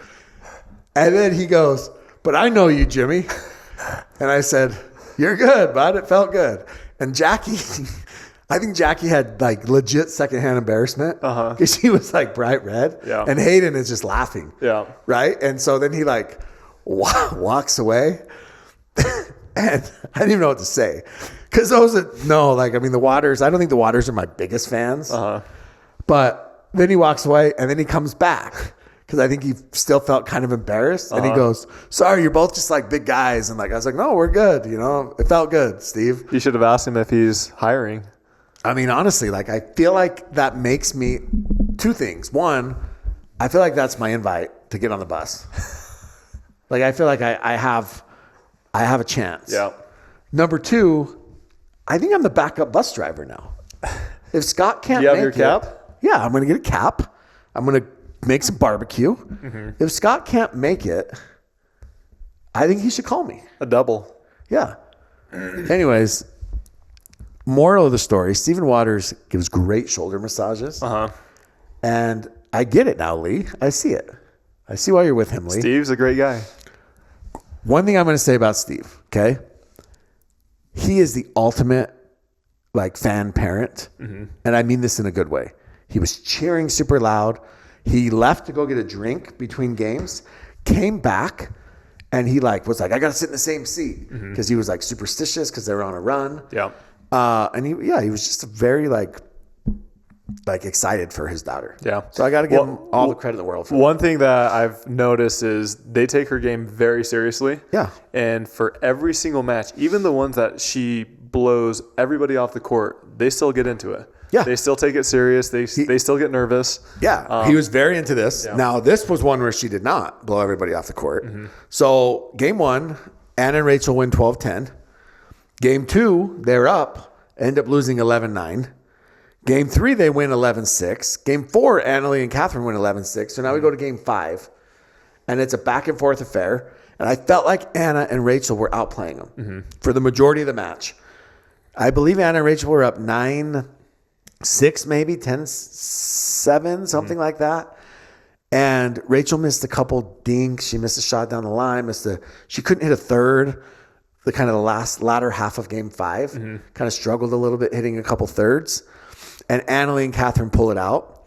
And then he goes, but I know you, Jimmy. And I said, you're good, bud. It felt good. And Jackie, I think Jackie had like legit secondhand embarrassment because she was like bright red. Yeah. And Hayden is just laughing. Yeah. Right. And so then he like walks away. And I didn't even know what to say. Because the Waters, I don't think the Waters are my biggest fans. But then he walks away and then he comes back. Because I think he still felt kind of embarrassed. And he goes, sorry, you're both just like big guys. And like I was like, no, we're good. You know, it felt good, Steve. You should have asked him if he's hiring. I mean, honestly, like I feel like that makes me two things. One, I feel like that's my invite to get on the bus. Like I feel like I have a chance. Yeah. Number two, I think I'm the backup bus driver now. If Scott can't Do you have make your it, cap? Yeah, I'm going to get a cap. I'm going to make some barbecue. If Scott can't make it, I think he should call me. A double. Yeah. Anyways, moral of the story, Steven Waters gives great shoulder massages. And I get it now, Lee. I see it. I see why you're with him, Lee. Steve's a great guy. One thing I'm going to say about Steve, okay? He is the ultimate like fan parent. And I mean this in a good way. He was cheering super loud. He left to go get a drink between games, came back, and he was like, I got to sit in the same seat because he was like superstitious because they were on a run. Yeah. And he was just very like excited for his daughter. Yeah. So I got to give him all the credit in the world for one thing that I've noticed is they take her game very seriously. Yeah. And for every single match, even the ones that she blows everybody off the court, they still get into it. Yeah. They still take it serious. They still get nervous. Yeah. He was very into this. Yeah. Now, this was one where she did not blow everybody off the court. So game one, Anna and Rachel win 12-10. Game two, they're up, end up losing 11-9. Game three, they win 11-6. Game four, Annalie and Catherine win 11-6. So now we go to game five, and it's a back and forth affair. And I felt like Anna and Rachel were outplaying them for the majority of the match. I believe Anna and Rachel were up 9-6, maybe 10-7, something like that. And Rachel missed a couple dinks. She missed a shot down the line. She couldn't hit a third. The kind of the latter half of game five, kind of struggled a little bit hitting a couple thirds. And Annalie and Catherine pull it out.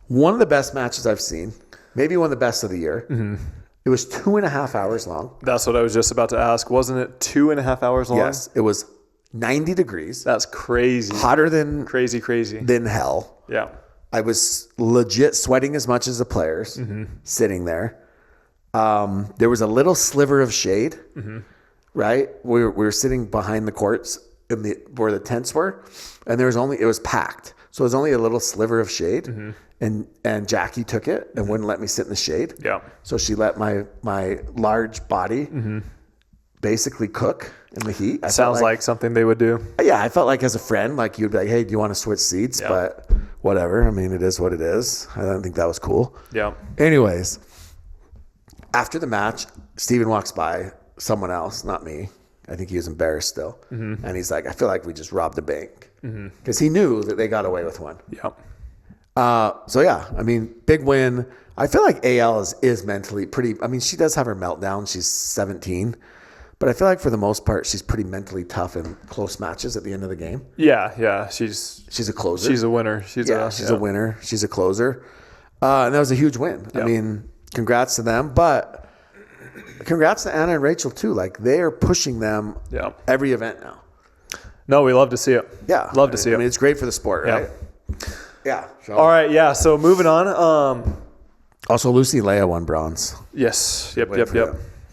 One of the best matches I've seen, maybe one of the best of the year. It was 2.5 hours long. That's what I was just about to ask. Wasn't it 2.5 hours long? Yes, it was 90 degrees. That's crazy. Hotter than crazy. than hell. Yeah. I was legit sweating as much as the players sitting there. There was a little sliver of shade, right? We were sitting behind the courts where the tents were, and it was packed. So it was only a little sliver of shade. And Jackie took it and wouldn't let me sit in the shade. Yeah. So she let my large body basically cook in the heat. Sounds like something they would do. Yeah, I felt like as a friend, like you'd be like, hey, do you want to switch seats? Yeah. But whatever. I mean, it is what it is. I don't think that was cool. Yeah. Anyways, after the match, Steven walks by someone else, not me. I think he was embarrassed still. And he's like, I feel like we just robbed a bank. Because he knew that they got away with one. Yeah. So, yeah, I mean, big win. I feel like AL is mentally pretty. I mean, she does have her meltdown. She's 17. But I feel like for the most part, she's pretty mentally tough in close matches at the end of the game. Yeah. She's a closer. She's a winner. She's a winner. She's a closer. And that was a huge win. Yep. I mean, congrats to them. But congrats to Anna and Rachel, too. Like, they are pushing them every event now. No, we love to see it. Yeah. Love to see it. I mean, it's great for the sport, right? Yeah. So. All right, yeah. So moving on. Also, Lucy and Leia won bronze. Yes. Yep.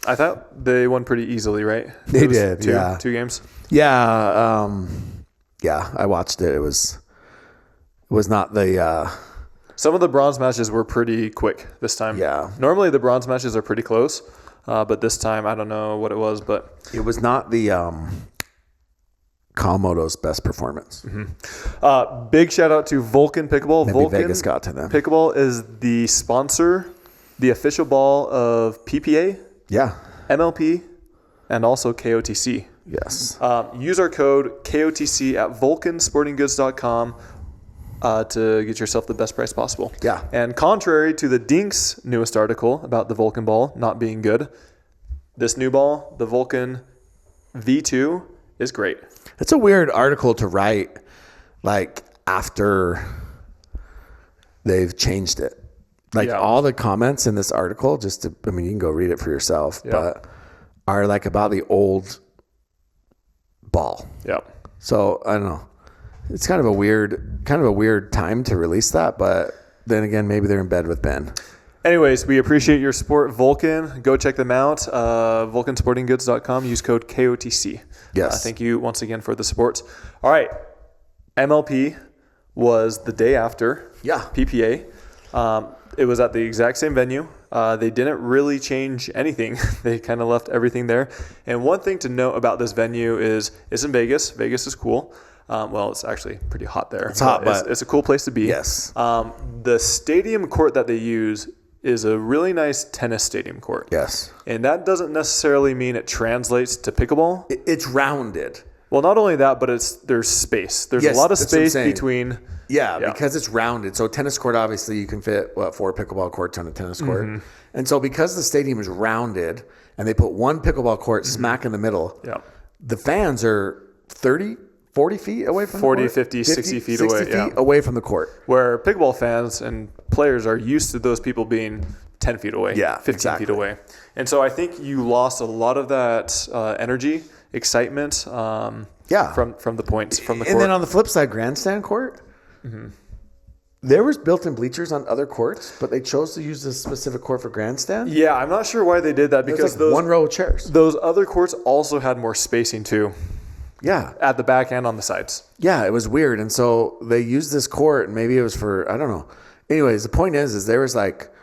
I thought they won pretty easily, right? They did, Two games? Yeah. I watched it. It was not the... Some of the bronze matches were pretty quick this time. Yeah. Normally the bronze matches are pretty close, but this time I don't know what it was, but... It was not the Kawamoto's best performance. Mm-hmm. Big shout out to Vulcan Pickleball. Maybe Vulcan Vegas got to them. Pickleball is the sponsor, the official ball of PPA, MLP, and also KOTC. Yes. Use our code KOTC at vulcansportinggoods.com to get yourself the best price possible. Yeah. And contrary to the Dink's newest article about the Vulcan ball not being good, this new ball, the Vulcan V2, is great. It's a weird article to write, like, after they've changed it. Like, all the comments in this article, you can go read it for yourself, but are, like, about the old ball. Yeah. So, I don't know. It's kind of a weird time to release that, but then again, maybe they're in bed with Ben. Anyways, we appreciate your support, Vulcan. Go check them out. vulcansportinggoods.com. Use code KOTC. Yes. Thank you once again for the support. All right. MLP was the day after PPA. It was at the exact same venue. They didn't really change anything. They kind of left everything there. And one thing to note about this venue is it's in Vegas. Vegas is cool. Well, it's actually pretty hot there. It's hot, but it's a cool place to be. Yes. The stadium court that they use is a really nice tennis stadium court. Yes. And that doesn't necessarily mean it translates to pickleball. It's rounded. Well, not only that, but there's space. There's a lot of space between. Yeah, because it's rounded. So tennis court, obviously, you can fit, 4 pickleball courts on a tennis court. Mm-hmm. And so because the stadium is rounded and they put one pickleball court smack in the middle, the fans are 30, 40 feet away from 40, the court. 50, 60 feet away. 60 feet away from the court. Where pickleball fans and players are used to those people being 10 feet away, 15 feet away. And so I think you lost a lot of that energy, excitement from the points, from the court. And then on the flip side, grandstand court, there was built-in bleachers on other courts, but they chose to use this specific court for grandstand. Yeah, I'm not sure why they did that because those one row of chairs. Those other courts also had more spacing too. Yeah. At the back and on the sides. Yeah, it was weird. And so they used this court, and maybe it was for, I don't know. Anyways, the point is there was like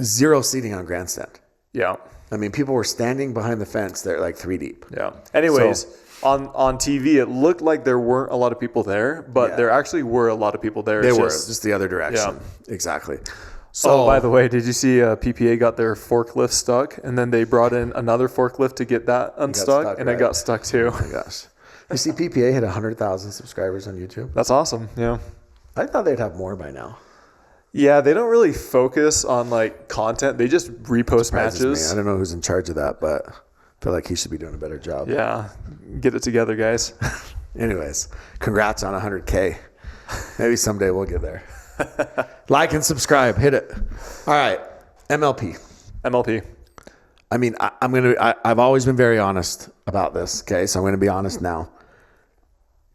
0 seating on grandstand. Yeah. I mean, people were standing behind the fence. They're like 3 deep. Yeah. Anyways, on TV, it looked like there weren't a lot of people there, but there actually were a lot of people there. They were, just the other direction. Yeah. Exactly. So, by the way, did you see PPA got their forklift stuck, and then they brought in another forklift to get that unstuck, it got stuck too. Oh my gosh! You see, PPA hit 100,000 subscribers on YouTube. That's awesome. Yeah, I thought they'd have more by now. Yeah, they don't really focus on like content; they just repost matches. Me. I don't know who's in charge of that, but I feel like he should be doing a better job. Yeah, get it together, guys. Anyways, congrats on 100K. Maybe someday we'll get there. Like and subscribe. Hit it. All right. MLP. I mean, I've always been very honest about this. Okay. So I'm going to be honest now.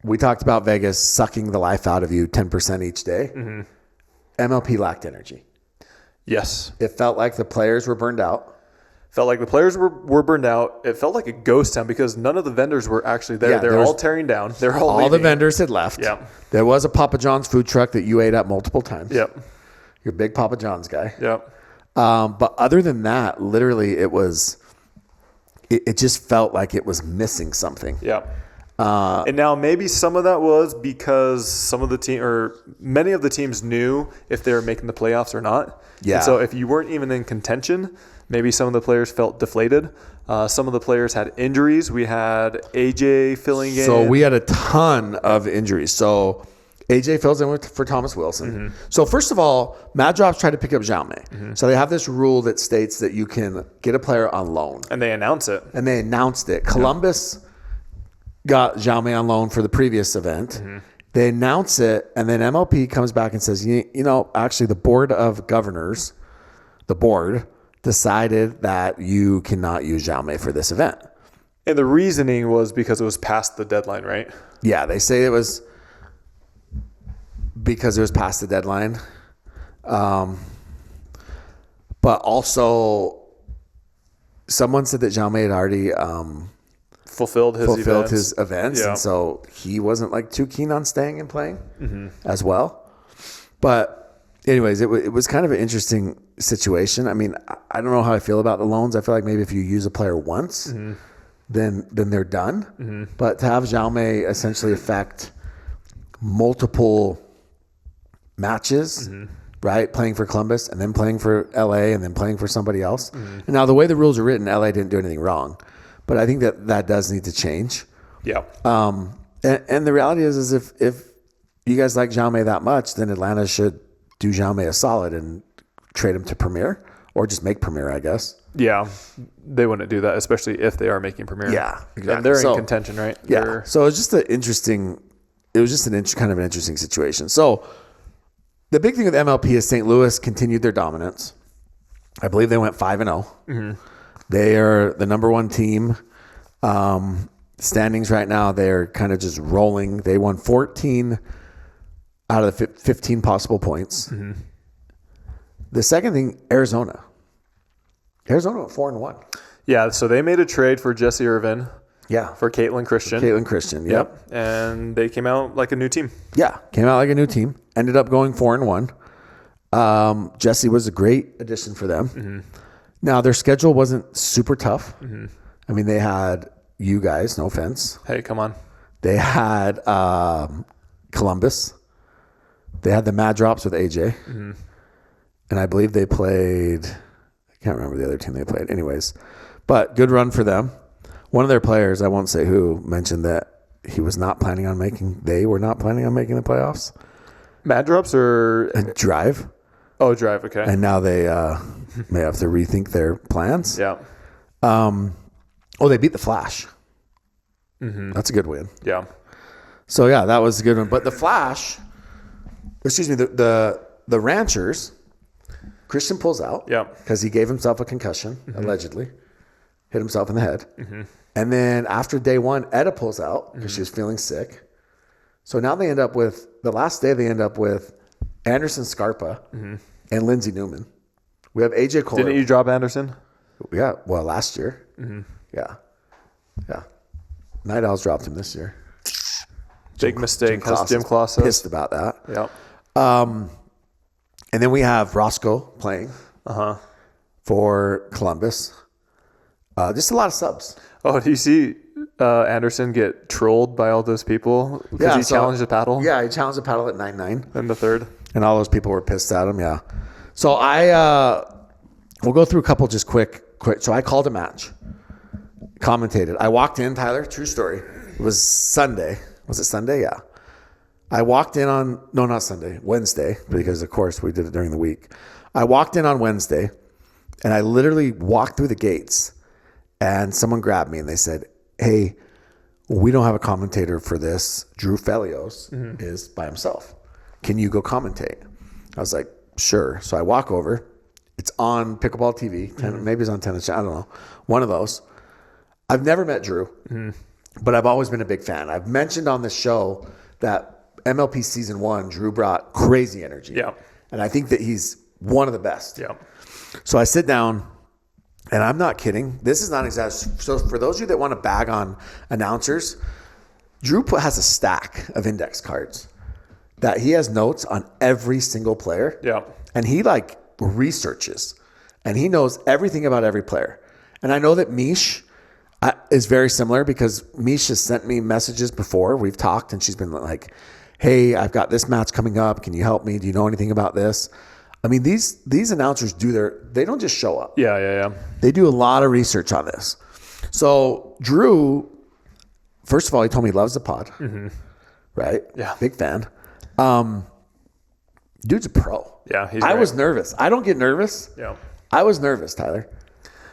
We talked about Vegas sucking the life out of you 10% each day. Mm-hmm. MLP lacked energy. Yes. It felt like the players were burned out. Were burned out. It felt like a ghost town because none of the vendors were actually there. They're all tearing down. They're all leaving. The vendors had left. Yeah. There was a Papa John's food truck that you ate at multiple times. Yep. You're a big Papa John's guy. Yep. But other than that, literally it just felt like it was missing something. Yeah. And now maybe some of that was because some of the team or many of the teams knew if they were making the playoffs or not. Yeah. And so if you weren't even in contention, maybe some of the players felt deflated. Some of the players had injuries. We had AJ filling in. So we had a ton of injuries. So AJ fills in for Thomas Wilson. So first of all, Mad Drops tried to pick up Jaume. So they have this rule that states that you can get a player on loan. And they announce it. And they announced it. Columbus got Jaume on loan for the previous event. They announce it, and then MLP comes back and says, you know, actually the board of governors, the board, decided that you cannot use Jaume for this event. And the reasoning was because it was past the deadline, right? Yeah, they say it was because it was past the deadline. But also, someone said that Jaume had already fulfilled his events. Yeah. And so he wasn't like too keen on staying and playing as well. But anyways, it was kind of an interesting situation. I mean, I don't know how I feel about the loans. I feel like maybe if you use a player once, then they're done. But to have Jaume essentially affect multiple matches, right? Playing for Columbus and then playing for LA and then playing for somebody else. And now the way the rules are written, LA didn't do anything wrong. But I think that does need to change. Yeah. And the reality is if you guys like Jaume that much, then Atlanta should do Jaume a solid and trade him to Premier or just make Premier, I guess. Yeah. They wouldn't do that, especially if they are making Premier. Yeah, exactly. And they're in contention, right? Yeah. So it was just kind of an interesting situation. So the big thing with MLP is St. Louis continued their dominance. I believe they went 5-0. They are the number one team. Standings right now, they're kind of just rolling. They won 14 out of the 15 possible points. The second thing, Arizona. Arizona went 4-1. Yeah, so they made a trade for Jesse Irvin. Yeah. For Caitlin Christian. Yep. And they came out like a new team. Yeah. Came out like a new team. Ended up going 4-1. Jesse was a great addition for them. Now, their schedule wasn't super tough. I mean, they had you guys, no offense. Hey, come on. They had Columbus. They had the Mad Drops with AJ. And I believe they played, I can't remember the other team they played. Anyways, but good run for them. One of their players, I won't say who, mentioned that they were not planning on making the playoffs. Mad Drops or Drive. Oh, Drive, okay. And now they may have to rethink their plans. Yeah. They beat the Flash. That's a good win. Yeah. So, yeah, that was a good one. But the Flash, the Ranchers, Christian pulls out. Yeah. Because he gave himself a concussion, allegedly. Hit himself in the head. And then after day one, Etta pulls out because she was feeling sick. So now they end up with, the last day they end up with Anderson Scarpa and Lindsey Newman. We have AJ Kohler. Didn't you drop Anderson? Yeah, well, last year. Yeah. Night Owls dropped him this year. Big mistake. Jim Klaus says. Pissed about that. Yeah. And then we have Roscoe playing for Columbus. Just a lot of subs. Oh, do you see Anderson get trolled by all those people because he challenged the paddle? Yeah, he challenged the paddle at 9-9. In the third. And all those people were pissed at him, yeah. So we'll go through a couple just quick. So I called a match, commentated. I walked in, Tyler, true story. It was Sunday. Was it Sunday? Yeah. I walked in on, no, not Sunday, Wednesday, because of course we did it during the week. I walked in on Wednesday and I literally walked through the gates and someone grabbed me and they said, hey, we don't have a commentator for this. Drew Felios is by himself. Can you go commentate? I was like, sure. So I walk over. It's on Pickleball TV. Maybe it's on Tennis Channel. I don't know. One of those. I've never met Drew, but I've always been a big fan. I've mentioned on this show that MLP Season 1, Drew brought crazy energy. Yeah. And I think that he's one of the best. Yeah. So I sit down, and I'm not kidding. This is not exaggerated. So for those of you that want to bag on announcers, Drew has a stack of index cards that he has notes on every single player. Yeah. And he researches, and he knows everything about every player. And I know that Mish is very similar because Mish has sent me messages before. We've talked, and she's been like, hey, I've got this match coming up. Can you help me? Do you know anything about this? I mean, these announcers they don't just show up. Yeah. They do a lot of research on this. So Drew, first of all, he told me he loves the pod. Right? Yeah. Big fan. Dude's a pro. Yeah, he's I great. was nervous. I don't get nervous. Yeah. I was nervous, Tyler.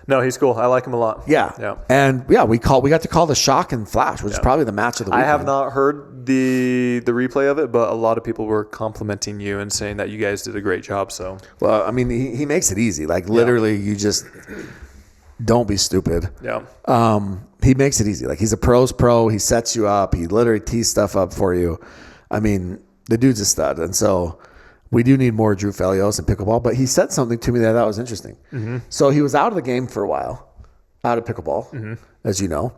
No, he's cool. I like him a lot. Yeah. Yeah. And yeah, we got to call the shock and flash, which is probably the match of the weekend. I have not heard the replay of it, but a lot of people were complimenting you and saying that you guys did a great job. So, Well, I mean, he makes it easy. Like literally, you just don't be stupid. yeah. He makes it easy. Like he's a pro's pro. He sets you up. He literally tees stuff up for you. I mean, the dude's a stud. And so we do need more Drew Felios in pickleball. But he said something to me that I thought was interesting. Mm-hmm. So he was out of the game for a while, out of pickleball, as you know.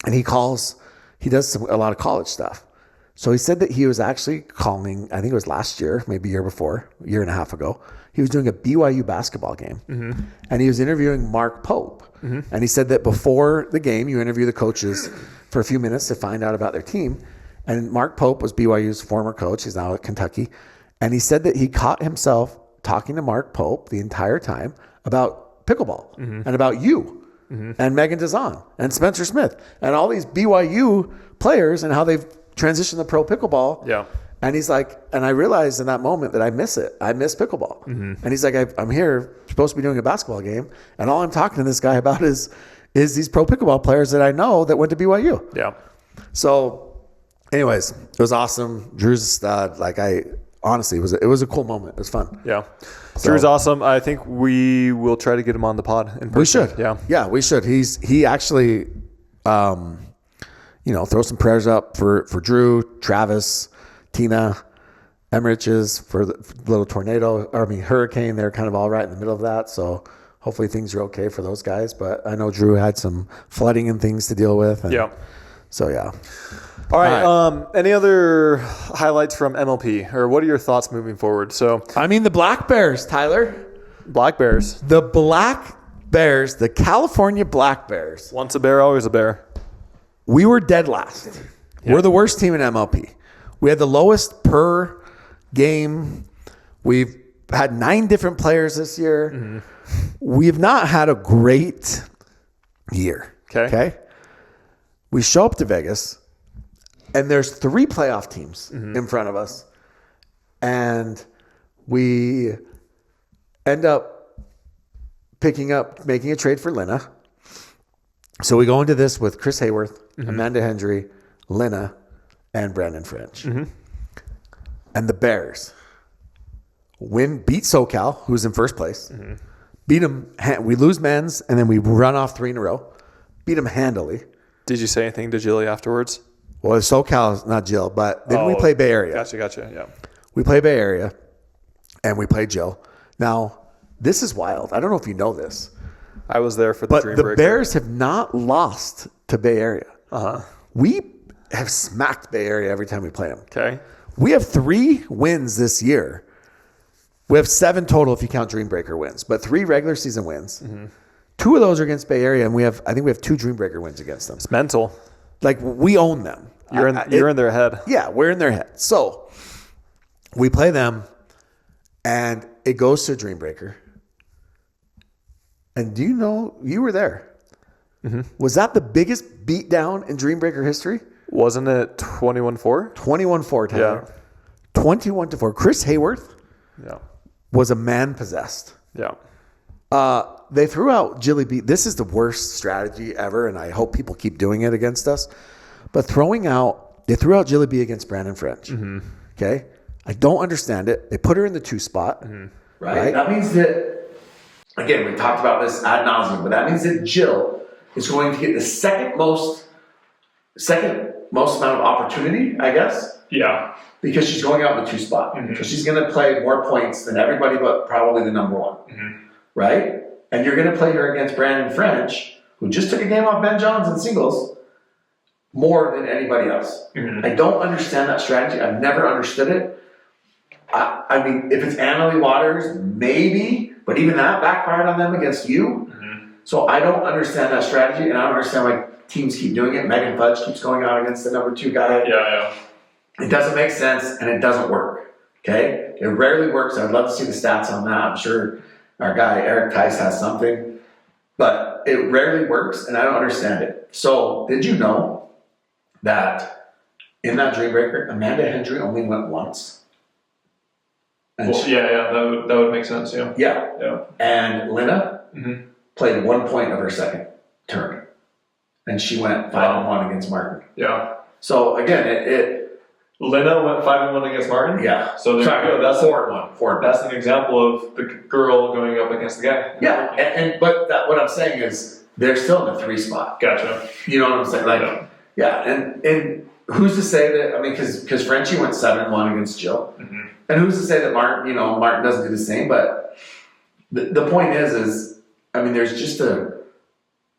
And he does a lot of college stuff. So he said that he was actually calling, I think it was last year, maybe a year before, a year and a half ago. He was doing a BYU basketball game. And he was interviewing Mark Pope. And he said that before the game, you interview the coaches for a few minutes to find out about their team. And Mark Pope was BYU's former coach. He's now at Kentucky. And he said that he caught himself talking to Mark Pope the entire time about pickleball and about you and Megan Dazan and Spencer Smith and all these BYU players and how they've transitioned to pro pickleball. Yeah. And he's like, and I realized in that moment that I miss it. I miss pickleball. And he's like, I'm here, supposed to be doing a basketball game. And all I'm talking to this guy about is these pro pickleball players that I know that went to BYU. Yeah. So anyways, it was awesome. Drew's a stud. Like honestly, it was a cool moment. It was fun. Yeah. Drew's awesome. I think we will try to get him on the pod in person. We should. Yeah. Yeah, we should. He actually, throw some prayers up for Drew, Travis, Tina, Emmerich's for the little hurricane. They're kind of all right in the middle of that. So hopefully things are okay for those guys. But I know Drew had some flooding and things to deal with. Yeah. So, yeah. All right. Any other highlights from MLP, or what are your thoughts moving forward? So, I mean, the Black Bears, Tyler. Black Bears. The Black Bears, the California Black Bears. Once a bear, always a bear. We were dead last. We're the worst team in MLP. We had the lowest per game. We've had 9 different players this year. We've not had a great year. Okay. We show up to Vegas, and there's 3 playoff teams in front of us. And we end up making a trade for Lena. So we go into this with Chris Hayworth, Amanda Hendry, Lena, and Brandon French. And the Bears beat SoCal, who's in first place. Beat them. We lose men's, and then we run off 3 in a row. Beat them handily. Did you say anything to Jilly afterwards? Well, SoCal is not Jill, but then we play Bay Area. Gotcha. Yeah. We play Bay Area, and we play Jill. Now, this is wild. I don't know if you know this. I was there for the But Dream the Breaker. Bears have not lost to Bay Area. We have smacked Bay Area every time we play them. Okay. We have 3 wins this year. We have 7 total if you count Dream Breaker wins, but 3 regular season wins. 2 of those are against Bay Area, and I think we have 2 Dream Breaker wins against them. It's mental. Like, we own them. You're in their head. Yeah, we're in their head. So we play them, and it goes to Dream Breaker. And do you know, you were there. Was that the biggest beatdown in Dream Breaker history? Wasn't it 21-4? 21-4, Tyler. 21-4. Chris Hayworth was a man possessed. Yeah. They threw out Jilly B. This is the worst strategy ever, and I hope people keep doing it against us. But they threw out Jilly B against Brandon French. Okay? I don't understand it. They put her in the 2 spot. Right? That means that, again, we talked about this ad nauseum, but that means that Jill is going to get the second most amount of opportunity, I guess. Yeah. Because she's going out in the 2 spot. So she's going to play more points than everybody but probably the number 1. Right? And you're going to play her against Brandon French, who just took a game off Ben Johns in singles, more than anybody else. I don't understand that strategy. I've never understood it. I mean, if it's Annalie Waters, maybe, but even that backfired on them against you. So I don't understand that strategy, and I don't understand why teams keep doing it. Megan Fudge keeps going out against the number 2 guy. Yeah. It doesn't make sense, and it doesn't work. Okay? It rarely works. I'd love to see the stats on that. I'm sure our guy, Eric Tice, has something. But it rarely works, and I don't understand it. So, did you know that in that Dream Breaker, Amanda Hendry only went once. And Well, yeah, that would make sense. Yeah. yeah. And Lena Mm-hmm. played 1 point of her second turn, and she went 5-1 against Martin. Yeah. So again, Lena went 5-1 against Martin. yeah. So there you go. That's 4-1. 4-1. That's an example of the girl going up against the guy. Yeah, but what I'm saying is they're still in the 3 spot. Gotcha. You know what I'm saying? Like, yeah, and who's to say that? I mean, because Frenchie went 7-1 against Jill, Mm-hmm. and who's to say that Martin doesn't do the same? But the point is I mean, there's just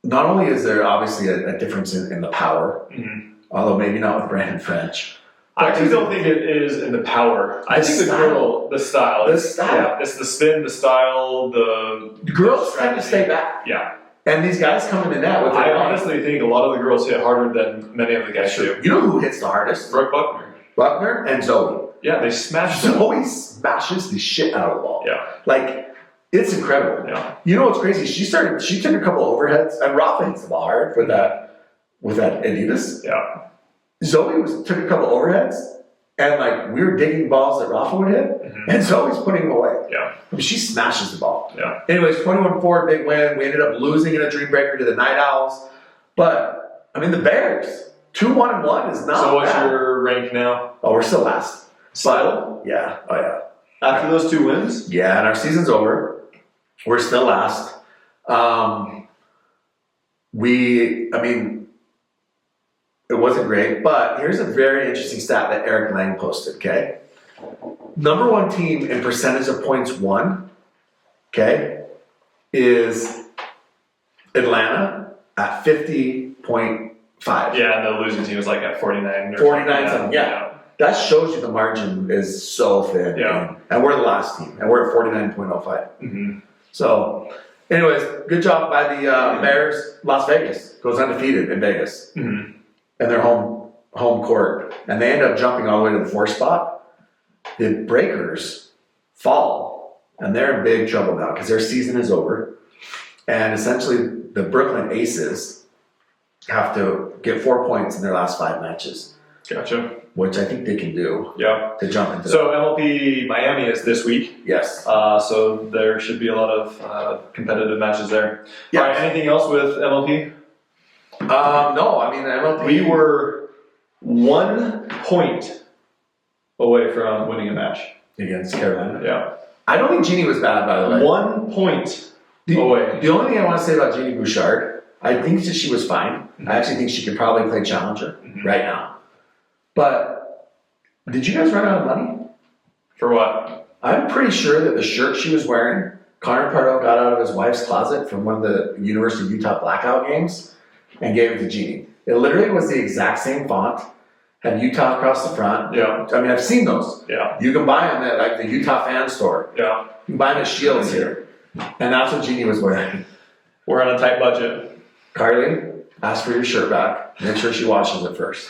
not only is there obviously a difference in the power, Mm-hmm. although maybe not with Brandon French. I actually don't think it is in the power. I think the girl, the style. The style. Yeah, it's the spin, the style, The girls tend to stay back. Yeah. And these guys come in the net with I honestly think a lot of the girls hit harder than many of the guys do. You know who hits the hardest? Brooke Buckner. Buckner and Zoe. Yeah, they smashed them. Zoe smashes the shit out of the ball. Yeah. Like, it's incredible. Yeah. You know what's crazy? She took a couple overheads, and Rafa hits the ball hard with that Adidas. Yeah. Zoe took a couple overheads, and like we were digging balls that Rafa would hit, and Zoe's putting them away. Yeah. I mean, she smashes the ball. Yeah. Anyways, 21-4, big win. We ended up losing in a Dream Breaker to the Night Owls, but I mean the Bears 2-1-1 is not. So what's bad. your rank now? Oh, we're still last. Still? Yeah. Oh yeah. After those 2 wins? Yeah, and our season's over. We're still last. It wasn't great, but here's a very interesting stat that Eric Lang posted, okay? Number 1 team in percentage of points won, okay, is Atlanta at 50.5. Yeah, and the losing team was like at 49. 49 something, yeah. That shows you the margin is so thin. Yeah. And we're the last team, and we're at 49.05. Mm-hmm. So, anyways, good job by the Bears. Las Vegas goes undefeated in Vegas. Mm-hmm. And their home court. And they end up jumping all the way to the 4th spot. The Breakers fall, and they're in big trouble now because their season is over. And essentially, the Brooklyn Aces have to get 4 points in their last 5 matches. Gotcha. Which I think they can do. Yeah. To jump into So MLP Miami is this week. Yes. So there should be a lot of competitive matches there. Yeah. All right, anything else with MLP? No, I mean, MLP. We were 1 point away from winning a match. Against Carolina. Yeah. I don't think Jeannie was bad, by the way. 1 point away. The only thing I want to say about Jeannie Bouchard, I think that she was fine. Mm-hmm. I actually think she could probably play challenger right now. But did you guys run out of money? For what? I'm pretty sure that the shirt she was wearing, Connor Pardo got out of his wife's closet from one of the University of Utah blackout games and gave it to Jeannie. It literally was the exact same font, had Utah across the front. Yeah. I mean, I've seen those. Yeah. You can buy them at like the Utah fan store. Yeah. You can buy them at Shields here. And that's what Jeannie was wearing. We're on a tight budget. Carly, ask for your shirt back. Make sure she washes it first.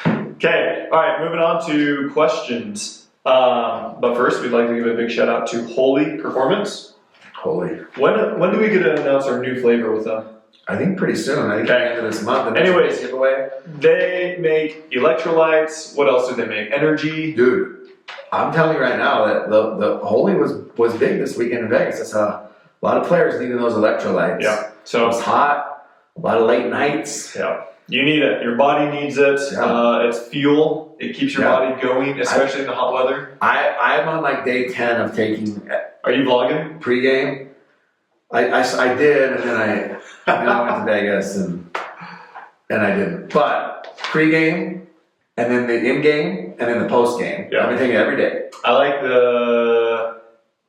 Okay, all right, moving on to questions. But first, we'd like to give a big shout out to Holy Performance. Holy. When do we get to announce our new flavor with them? I think pretty soon. I think at the end of this month. Anyways, giveaway. They make electrolytes. What else do they make? Energy. Dude, I'm telling you right now that the Holy was big this weekend in Vegas. I saw a lot of players needing those electrolytes. Yeah. It So was hot. A lot of late nights. yeah, you need it. Your body needs it. Yeah. It's fuel. It keeps your body going, especially in the hot weather. I'm on like day 10 of taking Are you vlogging? pregame. I did, and then I went to Vegas and I didn't. But pregame, and then the in-game, and then the post-game. Yeah. I've been taking it every day. I like the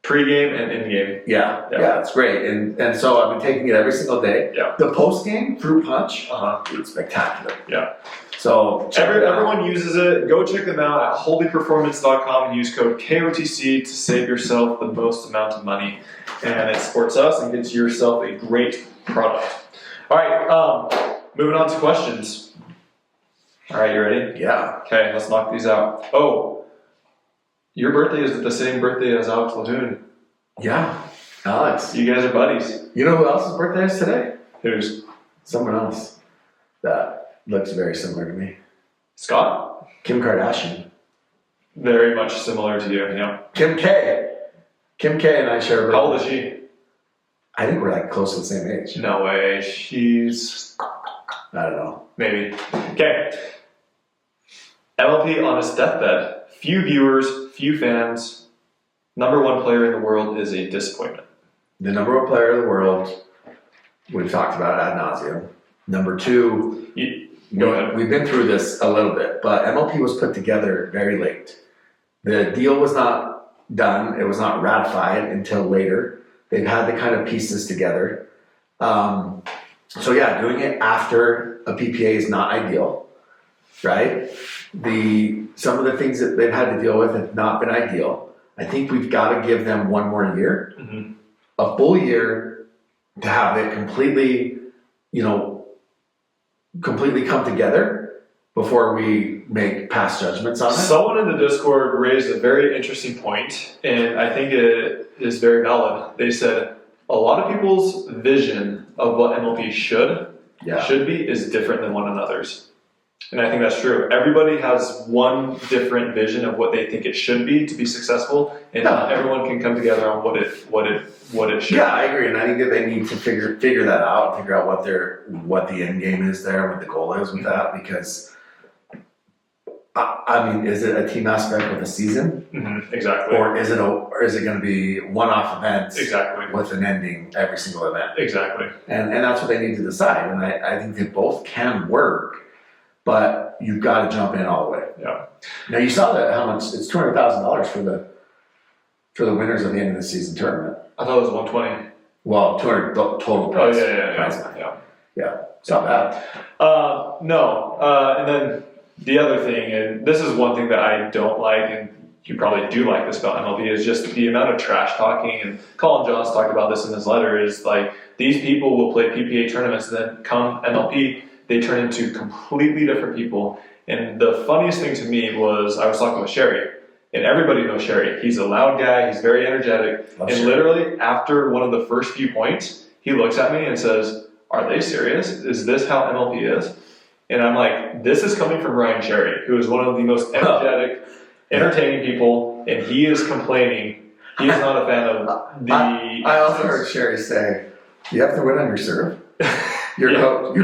pregame and in-game. Yeah, it's great. And so I've been taking it every single day. Yeah. The post-game fruit punch, Uh-huh. it's spectacular. Yeah. So Everyone uses it. Go check them out at holyperformance.com and use code KOTC to save yourself the most amount of money. And it supports us and gets yourself a great product. All right, moving on to questions. All right, you ready? Yeah. Okay, let's knock these out. Oh, your birthday is the same birthday as Alex Lahoon. Yeah. Alex. You guys are buddies. You know who else's birthday is today? Who's? Someone else that looks very similar to me. Scott? Kim Kardashian. Very much similar to you, yeah. Kim K. Kim K and I share a How old is she? I think we're like close to the same age. No way. She's... I don't know. Maybe. Okay. MLP on his deathbed. Few viewers, few fans. Number one player in the world is a disappointment. The number one player in the world, we've talked about ad nauseum. Number two, Go ahead. We've been through this a little bit, but MLP was put together very late. The deal was not done. It was not ratified until later. They've had to kind of piece this together. So yeah, doing it after a PPA is not ideal, right? Some of the things that they've had to deal with have not been ideal. I think we've got to give them one more year, a full year to have it completely, completely come together before we make past judgments on it. Someone in the Discord raised a very interesting point, and I think it is very valid. They said a lot of people's vision of what MLP should be is different than one another's. And I think that's true. Everybody has one different vision of what they think it should be to be successful, and not everyone can come together on what it should. Yeah, I agree, and I think that they need to figure that out, figure out what the end game is there, what the goal is with that. Because I mean, is it a team aspect with a season, exactly, or is it going to be one-off events, exactly, with an ending every single event, exactly, and that's what they need to decide. And I think they both can work. But you've got to jump in all the way. Yeah. Now you saw that how much it's $200,000 for the winners of the end of the season tournament. I thought it was 120. Well, 200 total prize. Oh yeah. Yeah, it's not bad. No, and then the other thing, and this is one thing that I don't like, and you probably do like this about MLB, is just the amount of trash talking. And Colin Johns talked about this in his letter. Is like these people will play PPA tournaments, and then come MLP. They turn into completely different people. And the funniest thing to me was I was talking with Sherry, and everybody knows Sherry. He's a loud guy. He's very energetic. Literally, after one of the first few points, he looks at me and says, "Are they serious? Is this how MLP is?" And I'm like, this is coming from Ryan Sherry, who is one of the most energetic, entertaining people, and he is complaining. He is not a fan of the... I also heard Sherry say, you have to win on your serve. Your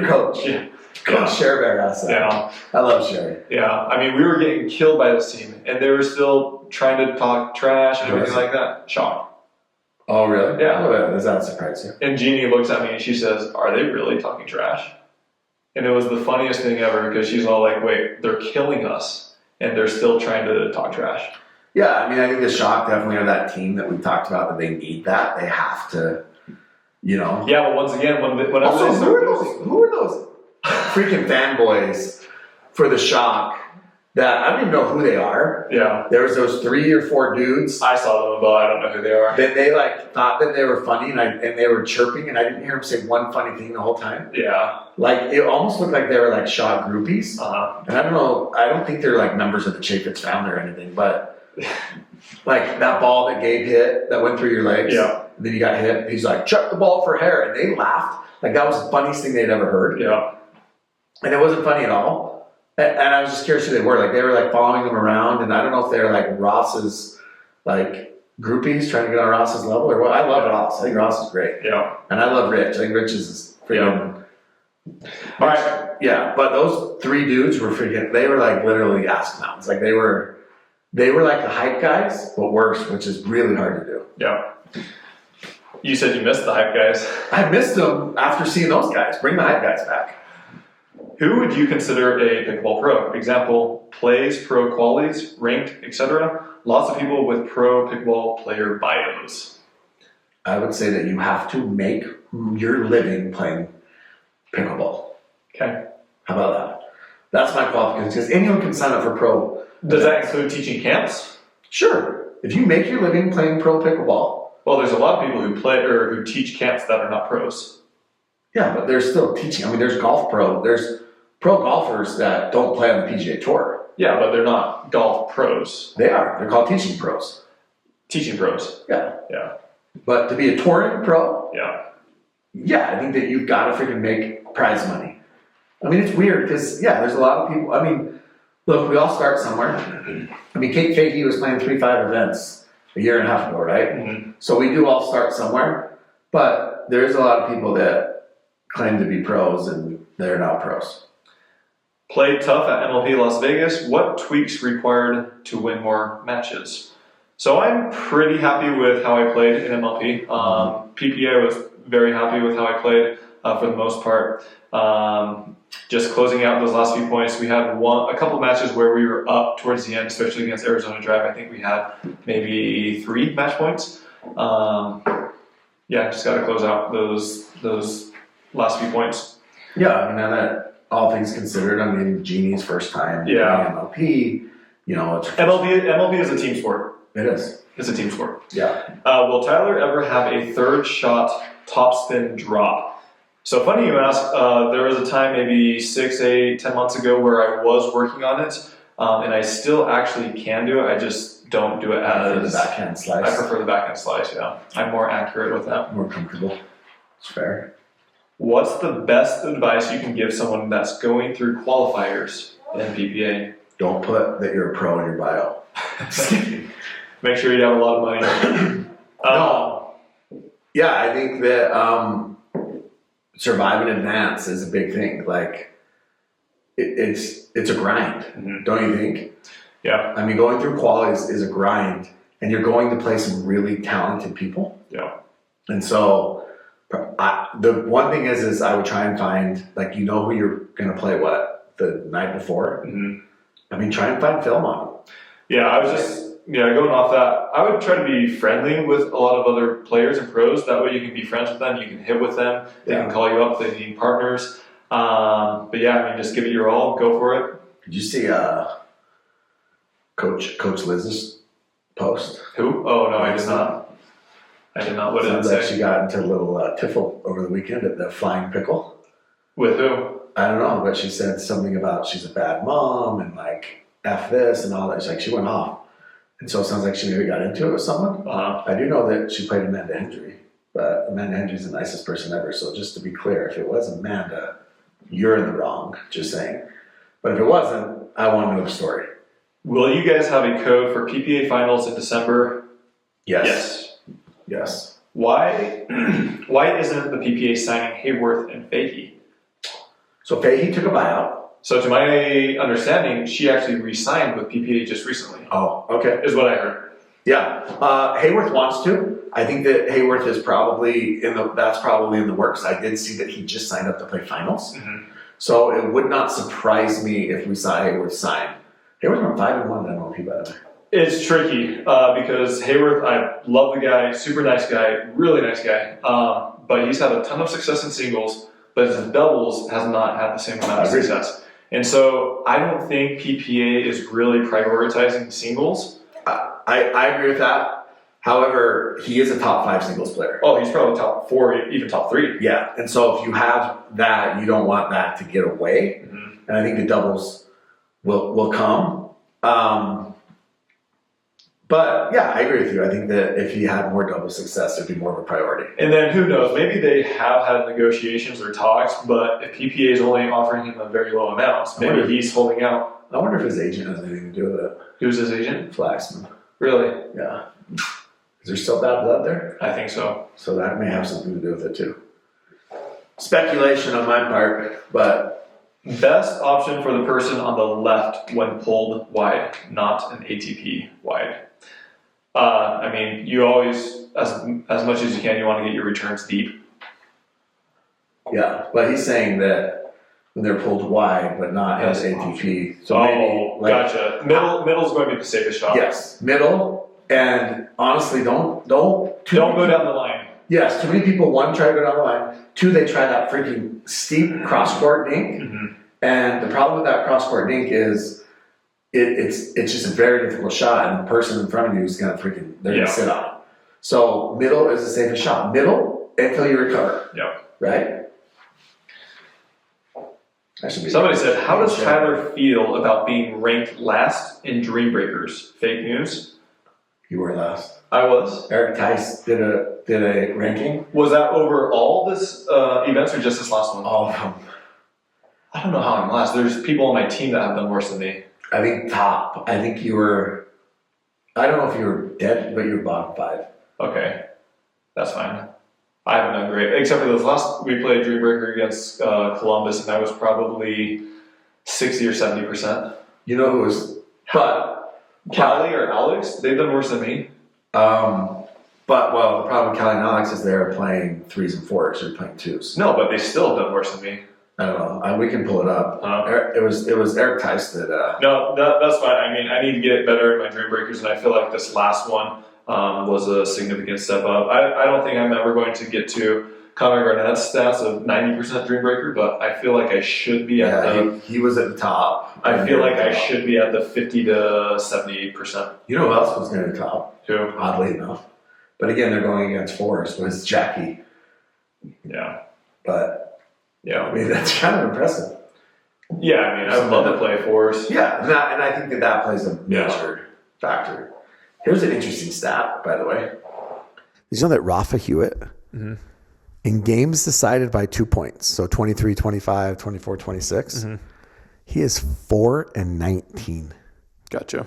coach. Yeah. Coach Sherry Bear asked that. Yeah. I love Sherry. Yeah. I mean, we were getting killed by this team, and they were still trying to talk trash and everything like that. Shock. Oh, really? Yeah. Does that surprise you? And Jeannie looks at me and she says, "Are they really talking trash?" And it was the funniest thing ever because she's all like, "Wait, they're killing us, and they're still trying to talk trash." Yeah, I mean, I think the shock definitely are that team that we talked about, that they need that. They have to, Yeah, but once again, when also, who are those freaking fanboys for the shock that I don't even know who they are? Yeah. There was those 3 or 4 dudes. I saw them, but I don't know who they are. That they thought that they were funny, and they were chirping, and I didn't hear them say one funny thing the whole time. Yeah. Like, it almost looked like they were like shock groupies. Uh-huh. And I don't know, I don't think they're like members of the Chaffetz family or anything, but like that ball that Gabe hit that went through your legs. Yeah. And then you got hit. He's like, "Chuck the ball for hair," and they laughed like that was the funniest thing they'd ever heard. Yeah. And it wasn't funny at all. And I was just curious who they were. Like they were like following him around, and I don't know if they're like Ross's like groupies trying to get on Ross's level or what. I love Ross. I think Ross is great. Yeah. And I love Rich. I think Rich is freaking. All right. Yeah, but those 3 dudes were freaking. They were like literally ass clowns. Like they were like the hype guys, but worse, which is really hard to do. Yeah. You said you missed the hype guys. I missed them after seeing those guys. Bring the hype guys back. Who would you consider a pickleball pro? Example, plays, pro qualities, ranked, etc. Lots of people with pro pickleball player bios. I would say that you have to make your living playing pickleball. Okay. How about that? That's my qualification, because anyone can sign up for pro. Does that include teaching camps? Sure. If you make your living playing pro pickleball. Well, there's a lot of people who play or who teach camps that are not pros. Yeah, but they're still teaching. I mean, there's golf pro. There's pro golfers that don't play on the PGA Tour. Yeah, but they're not golf pros. They are. They're called teaching pros. Teaching pros. Yeah. Yeah. But to be a touring pro, yeah, I think that you've got to freaking make prize money. I mean, it's weird because, there's a lot of people. I mean, Look, we all start somewhere. I mean, Kate Fakey was playing 3-5 events a year and a half ago, right? Mm-hmm. So we do all start somewhere, but there is a lot of people that claim to be pros and they're not pros. Played tough at MLP Las Vegas. What tweaks required to win more matches? So I'm pretty happy with how I played in MLP. PPA was very happy with how I played for the most part. Just closing out those last few points, we had a couple matches where we were up towards the end, especially against Arizona Drive. I think we had maybe 3 match points. Just got to close out those last few points. Yeah, I mean, and that all things considered, I mean, Jeannie's first time playing MLP, you know, it's MLP is a team sport. It is. It's a team sport. Yeah. Will Tyler ever have a third shot topspin drop? So funny you ask. There was a time maybe 6, 8, 10 months ago where I was working on it, and I still actually can do it. I just don't do it as the backhand slice. I prefer the backhand slice. Yeah, I'm more accurate with that. More comfortable. It's fair. What's the best advice you can give someone that's going through qualifiers in PPA? Don't put that you're a pro in your bio. Make sure you have a lot of money. No. Yeah, I think that survive and advance is a big thing. Like, it's a grind, don't you think? Yeah. I mean, going through qualies is a grind, and you're going to play some really talented people. Yeah. And so, the one thing is I would try and find, like, you know who you're going to play the night before. Mm-hmm. I mean, try and find film on them. Yeah, I was just going off that. I would try to be friendly with a lot of other players and pros. That way you can be friends with them. You can hit with them. They can call you up. They need partners. But yeah, I mean, just give it your all. Go for it. Did you see Coach Liz's post? Who? Oh, no, I did not. I did not. What did it Sounds say? like she got into a little tiffle over the weekend at the Flying Pickle. With who? I don't know, but she said something about she's a bad mom and like F this and all that. She's like, she went off. And so it sounds like she maybe got into it with someone. Uh-huh. I do know that she played Amanda Hendry, but Amanda Hendry's the nicest person ever. So just to be clear, if it was Amanda, you're in the wrong, just saying. But if it wasn't, I want to know the story. Will you guys have a code for PPA finals in December? Yes. Yes. Why isn't the PPA signing Hayworth and Fakey? So Fahey took a buyout. So to my understanding, she actually re-signed with PPA just recently. Oh, okay. Is what I heard. Yeah. Hayworth wants to. I think that Hayworth is probably that's probably in the works. I did see that he just signed up to play finals. Mm-hmm. So it would not surprise me if we saw Hayworth sign. Hayworth went 5-1 in MLP, by the way. It's tricky because Hayworth, I love the guy, super nice guy, really nice guy. But he's had a ton of success in singles, but his doubles has not had the same amount of success. And so I don't think PPA is really prioritizing singles. I agree with that. However, he is a top 5 singles player. Oh, he's probably top 4, even top 3. Yeah, and so if you have that, you don't want that to get away. Mm-hmm. And I think the doubles will come. But yeah, I agree with you. I think that if he had more double success, it'd be more of a priority. And then who knows? Maybe they have had negotiations or talks, but if PPA is only offering him a very low amount, maybe he's holding out. I wonder if his agent has anything to do with it. Who's his agent? Flaxman. Really? Yeah. Is there still bad blood there? I think so. So that may have something to do with it too. Speculation on my part, but Best option for the person on the left when pulled wide, not an ATP wide. I mean, you always, as much as you can, you want to get your returns deep. yeah, but he's saying that when they're pulled wide, but not as ATP. So maybe, gotcha. Middle's going to be the safest shot. Yes, middle, and honestly, don't go down the line. Yes, too many people, 1, try to go down the line. 2, they try that freaking steep cross-court dink. Mm-hmm. And the problem with that cross-court dink is it's just a very difficult shot, and the person in front of you is going to they're going to sit on it. So middle is the safest shot. Middle until you recover. Yeah. Right? That should be Somebody said, how does Tyler feel about being ranked last in Dream Breakers? Fake news? You were last. I was. Eric Tice did a ranking. Was that over all this events or just this last one? All of them. I don't know how I'm last. There's people on my team that have done worse than me. I think top. I think you were. I don't know if you were dead, but you were bottom 5. Okay, that's fine. I haven't done great, except for this last we played Dreambreaker against Columbus, and I was probably 60 or 70%. You know who was, but Callie or Alex, they've done worse than me. But the problem with Callie and Alex is they're playing 3s and 4s. You're playing 2s. No, but they still have done worse than me. I don't know. We can pull it up. It was Eric Tice that. No, that's fine. I mean, I need to get better at my Dreambreakers, and I feel like this last one was a significant step up. I don't think I'm ever going to get to Connor Garnett's stats of 90% Dreambreaker, but I feel like I should be at the. He was at the top. I feel like I should be at the 50 to 78%. You know who else was near the top? Who? Oddly enough. But again, they're going against 4s. Was Jackie. Yeah. But yeah, I mean that's kind of impressive. Yeah, I mean I would love to play 4s. Yeah, and I think that plays a major factor. Here's an interesting stat, by the way. Did you know that Rafa Hewitt, in games decided by 2 points, so 23-25, 24-26, he is 4-19. Gotcha.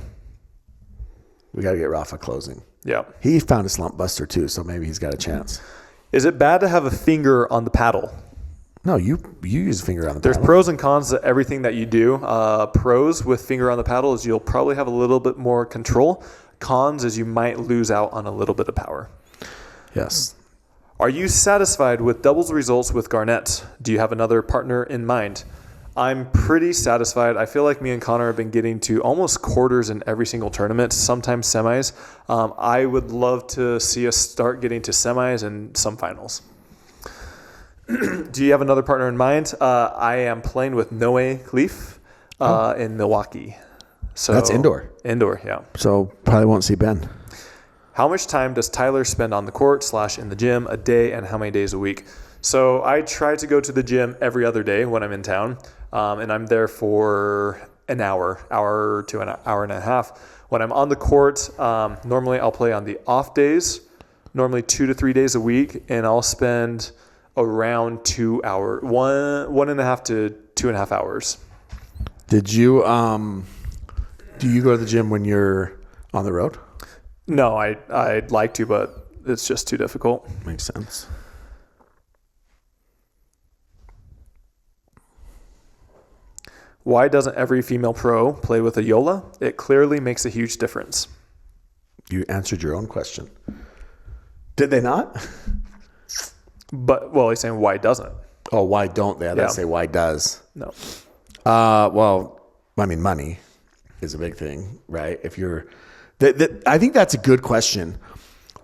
We got to get Rafa closing. Yeah. He found a slump buster too, so maybe he's got a chance. Is it bad to have a finger on the paddle? No, you use a finger on the There's paddle. pros and cons to everything that you do. Pros with finger on the paddle is you'll probably have a little bit more control. Cons is you might lose out on a little bit of power. Yes. Are you satisfied with doubles results with Garnett? Do you have another partner in mind? I'm pretty satisfied. I feel like me and Connor have been getting to almost quarters in every single tournament, sometimes semis. I would love to see us start getting to semis and some finals. Do you have another partner in mind? I am playing with Noe Cleef in Milwaukee. So That's indoor. Indoor, yeah. So probably won't see Ben. How much time does Tyler spend on the court / in the gym a day, and how many days a week? So I try to go to the gym every other day when I'm in town, and I'm there for an hour to an hour and a half. When I'm on the court, normally I'll play on the off days, normally 2 to 3 days a week, and I'll spend around 2 hours, 1.5 to 2.5 hours. Did you do you go to the gym when you're on the road? No, I'd like to, but it's just too difficult. Makes sense. Why doesn't every female pro play with a Yola? It clearly makes a huge difference. You answered your own question. Did they not? But, well, he's saying why doesn't? Oh, why don't they? I Yeah. say why does. No. Well, I mean, money is a big thing, right? If you're, I think that's a good question.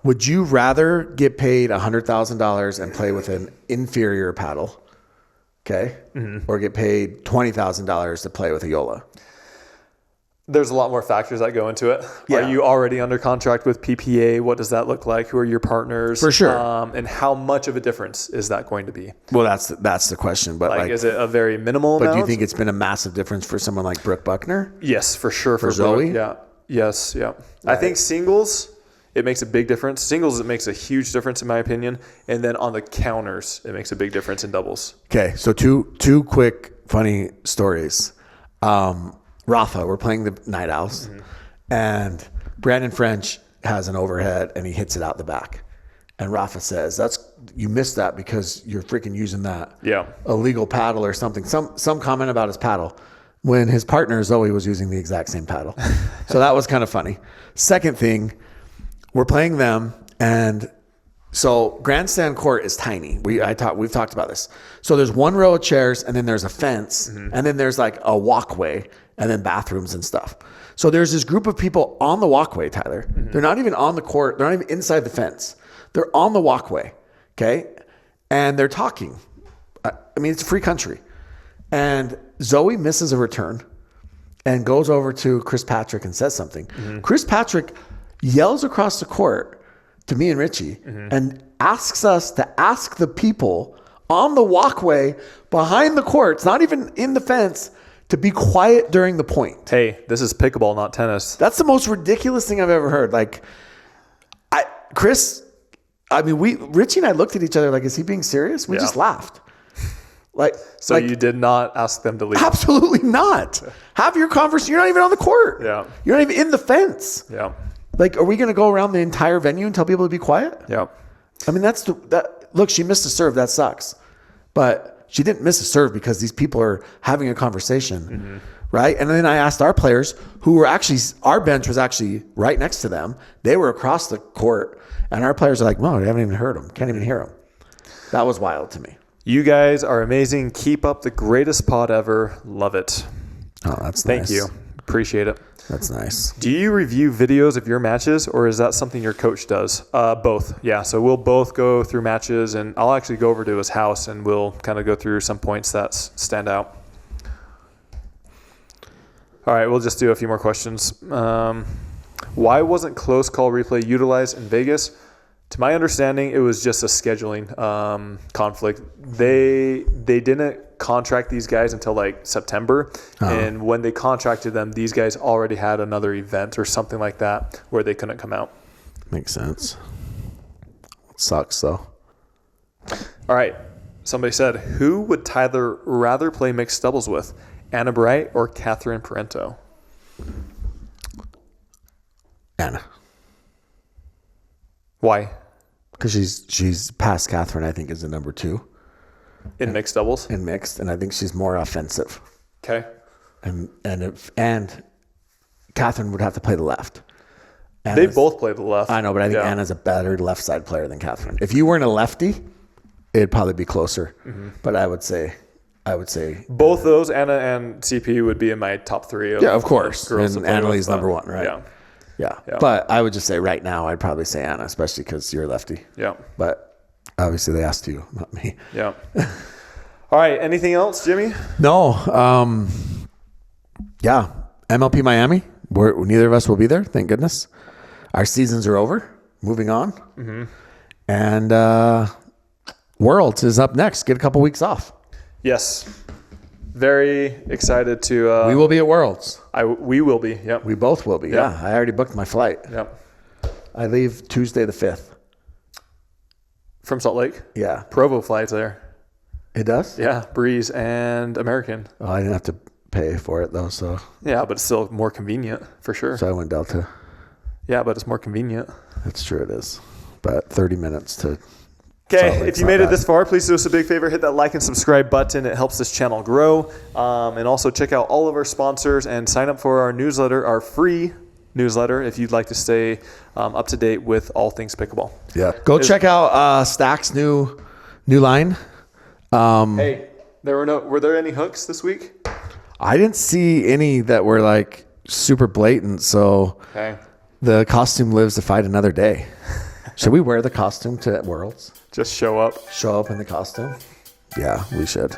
Would you rather get paid $100,000 and play with an inferior paddle, okay, or get paid $20,000 to play with a Yola? There's a lot more factors that go into it. Yeah. Are you already under contract with PPA? What does that look like? Who are your partners? For sure. And how much of a difference is that going to be? Well, that's the question. But Like, is it a very minimal amount? do you think it's been a massive difference for someone like Brooke Buckner? Yes, for sure. For Zoe? Brooke, yeah. Yes, yeah. I think singles, it makes a big difference. Singles, it makes a huge difference in my opinion. And then on the counters, it makes a big difference in doubles. Okay, so two quick funny stories. Rafa, we're playing the Night Owls, and Brandon French has an overhead and he hits it out the back. And Rafa says, you missed that because you're freaking using that illegal paddle or something. Some comment about his paddle when his partner Zoe was using the exact same paddle. So that was kind of funny. Second thing, we're playing them, and so grandstand court is tiny. We've talked about this. So there's one row of chairs, and then there's a fence, and then there's like a walkway, and then bathrooms and stuff. So there's this group of people on the walkway, Tyler. They're not even on the court. They're not even inside the fence. They're on the walkway, okay? And they're talking. I mean, it's a free country. And Zoe misses a return and goes over to Chris Patrick and says something. Chris Patrick yells across the court to me and Richie and asks us to ask the people on the walkway behind the court, it's not even in the fence, to be quiet during the point. Hey, this is pickleball, not tennis. That's the most ridiculous thing I've ever heard. Like, Richie and I looked at each other like, is he being serious? We just laughed. So you did not ask them to leave. Absolutely not. Have your conversation. You're not even on the court. Yeah. You're not even in the fence. Yeah. Like, are we going to go around the entire venue and tell people to be quiet? Yeah. I mean, look, she missed a serve. That sucks. But she didn't miss a serve because these people are having a conversation, right? And then I asked our players who were actually, our bench was actually right next to them. They were across the court. And our players are like, no, I haven't even heard them. Can't even hear them. That was wild to me. You guys are amazing. Keep up the greatest pod ever. Love it. Oh, that's Thank nice. you. Appreciate it. That's nice. Do you review videos of your matches, or is that something your coach does? Both. Yeah. So we'll both go through matches, and I'll actually go over to his house, and we'll kind of go through some points that stand out. All right. We'll just do a few more questions. Why wasn't close call replay utilized in Vegas? To my understanding, it was just a scheduling conflict. They didn't contract these guys until like September, and when they contracted them, these guys already had another event or something like that where they couldn't come out. Makes sense. It sucks though. All right. Somebody said, who would Tyler rather play mixed doubles with, Anna Bright or Catherine Parento? Anna. Why? Because she's past Catherine, I think, is the number 2 In mixed doubles? in mixed, and I think she's more offensive. Okay. And Catherine would have to play the left. They both play the left. I know, but I think Anna's a better left side player than Catherine. If you weren't a lefty, it'd probably be closer. But I would say Both those, Anna and CP, would be in my top 3. of course. Girls And to play Annalie's with, number 1, right? Yeah. Yeah. But I would just say right now, I'd probably say Anna, especially because you're a lefty. Yeah. But obviously they asked you, not me. Yeah. All right. Anything else, Jimmy? No. Yeah. MLP Miami. Neither of us will be there. Thank goodness. Our seasons are over. Moving on. And Worlds is up next. Get a couple weeks off. Yes. Very excited to. We will be at Worlds. We will be. Yep. We both will be. Yeah. I already booked my flight. Yep. I leave Tuesday the 5th. From Salt Lake. Yeah. Provo flies there. It does? Yeah. Breeze and American. Oh, I didn't have to pay for it though. So Yeah, but it's still more convenient for sure. I went Delta. Yeah, but it's more convenient. That's true. It is. But 30 minutes to. Okay, if you made it this far, please do us a big favor. Hit that like and subscribe button. It helps this channel grow. And also check out all of our sponsors and sign up for our newsletter, our free newsletter, if you'd like to stay up to date with all things pickleball. Yeah. Go check out Stack's new line. Hey, were there any hooks this week? I didn't see any that were like super blatant. So Okay. the costume lives to fight another day. Should we wear the costume to Worlds? Just show up. Show up in the costume? Yeah, we should.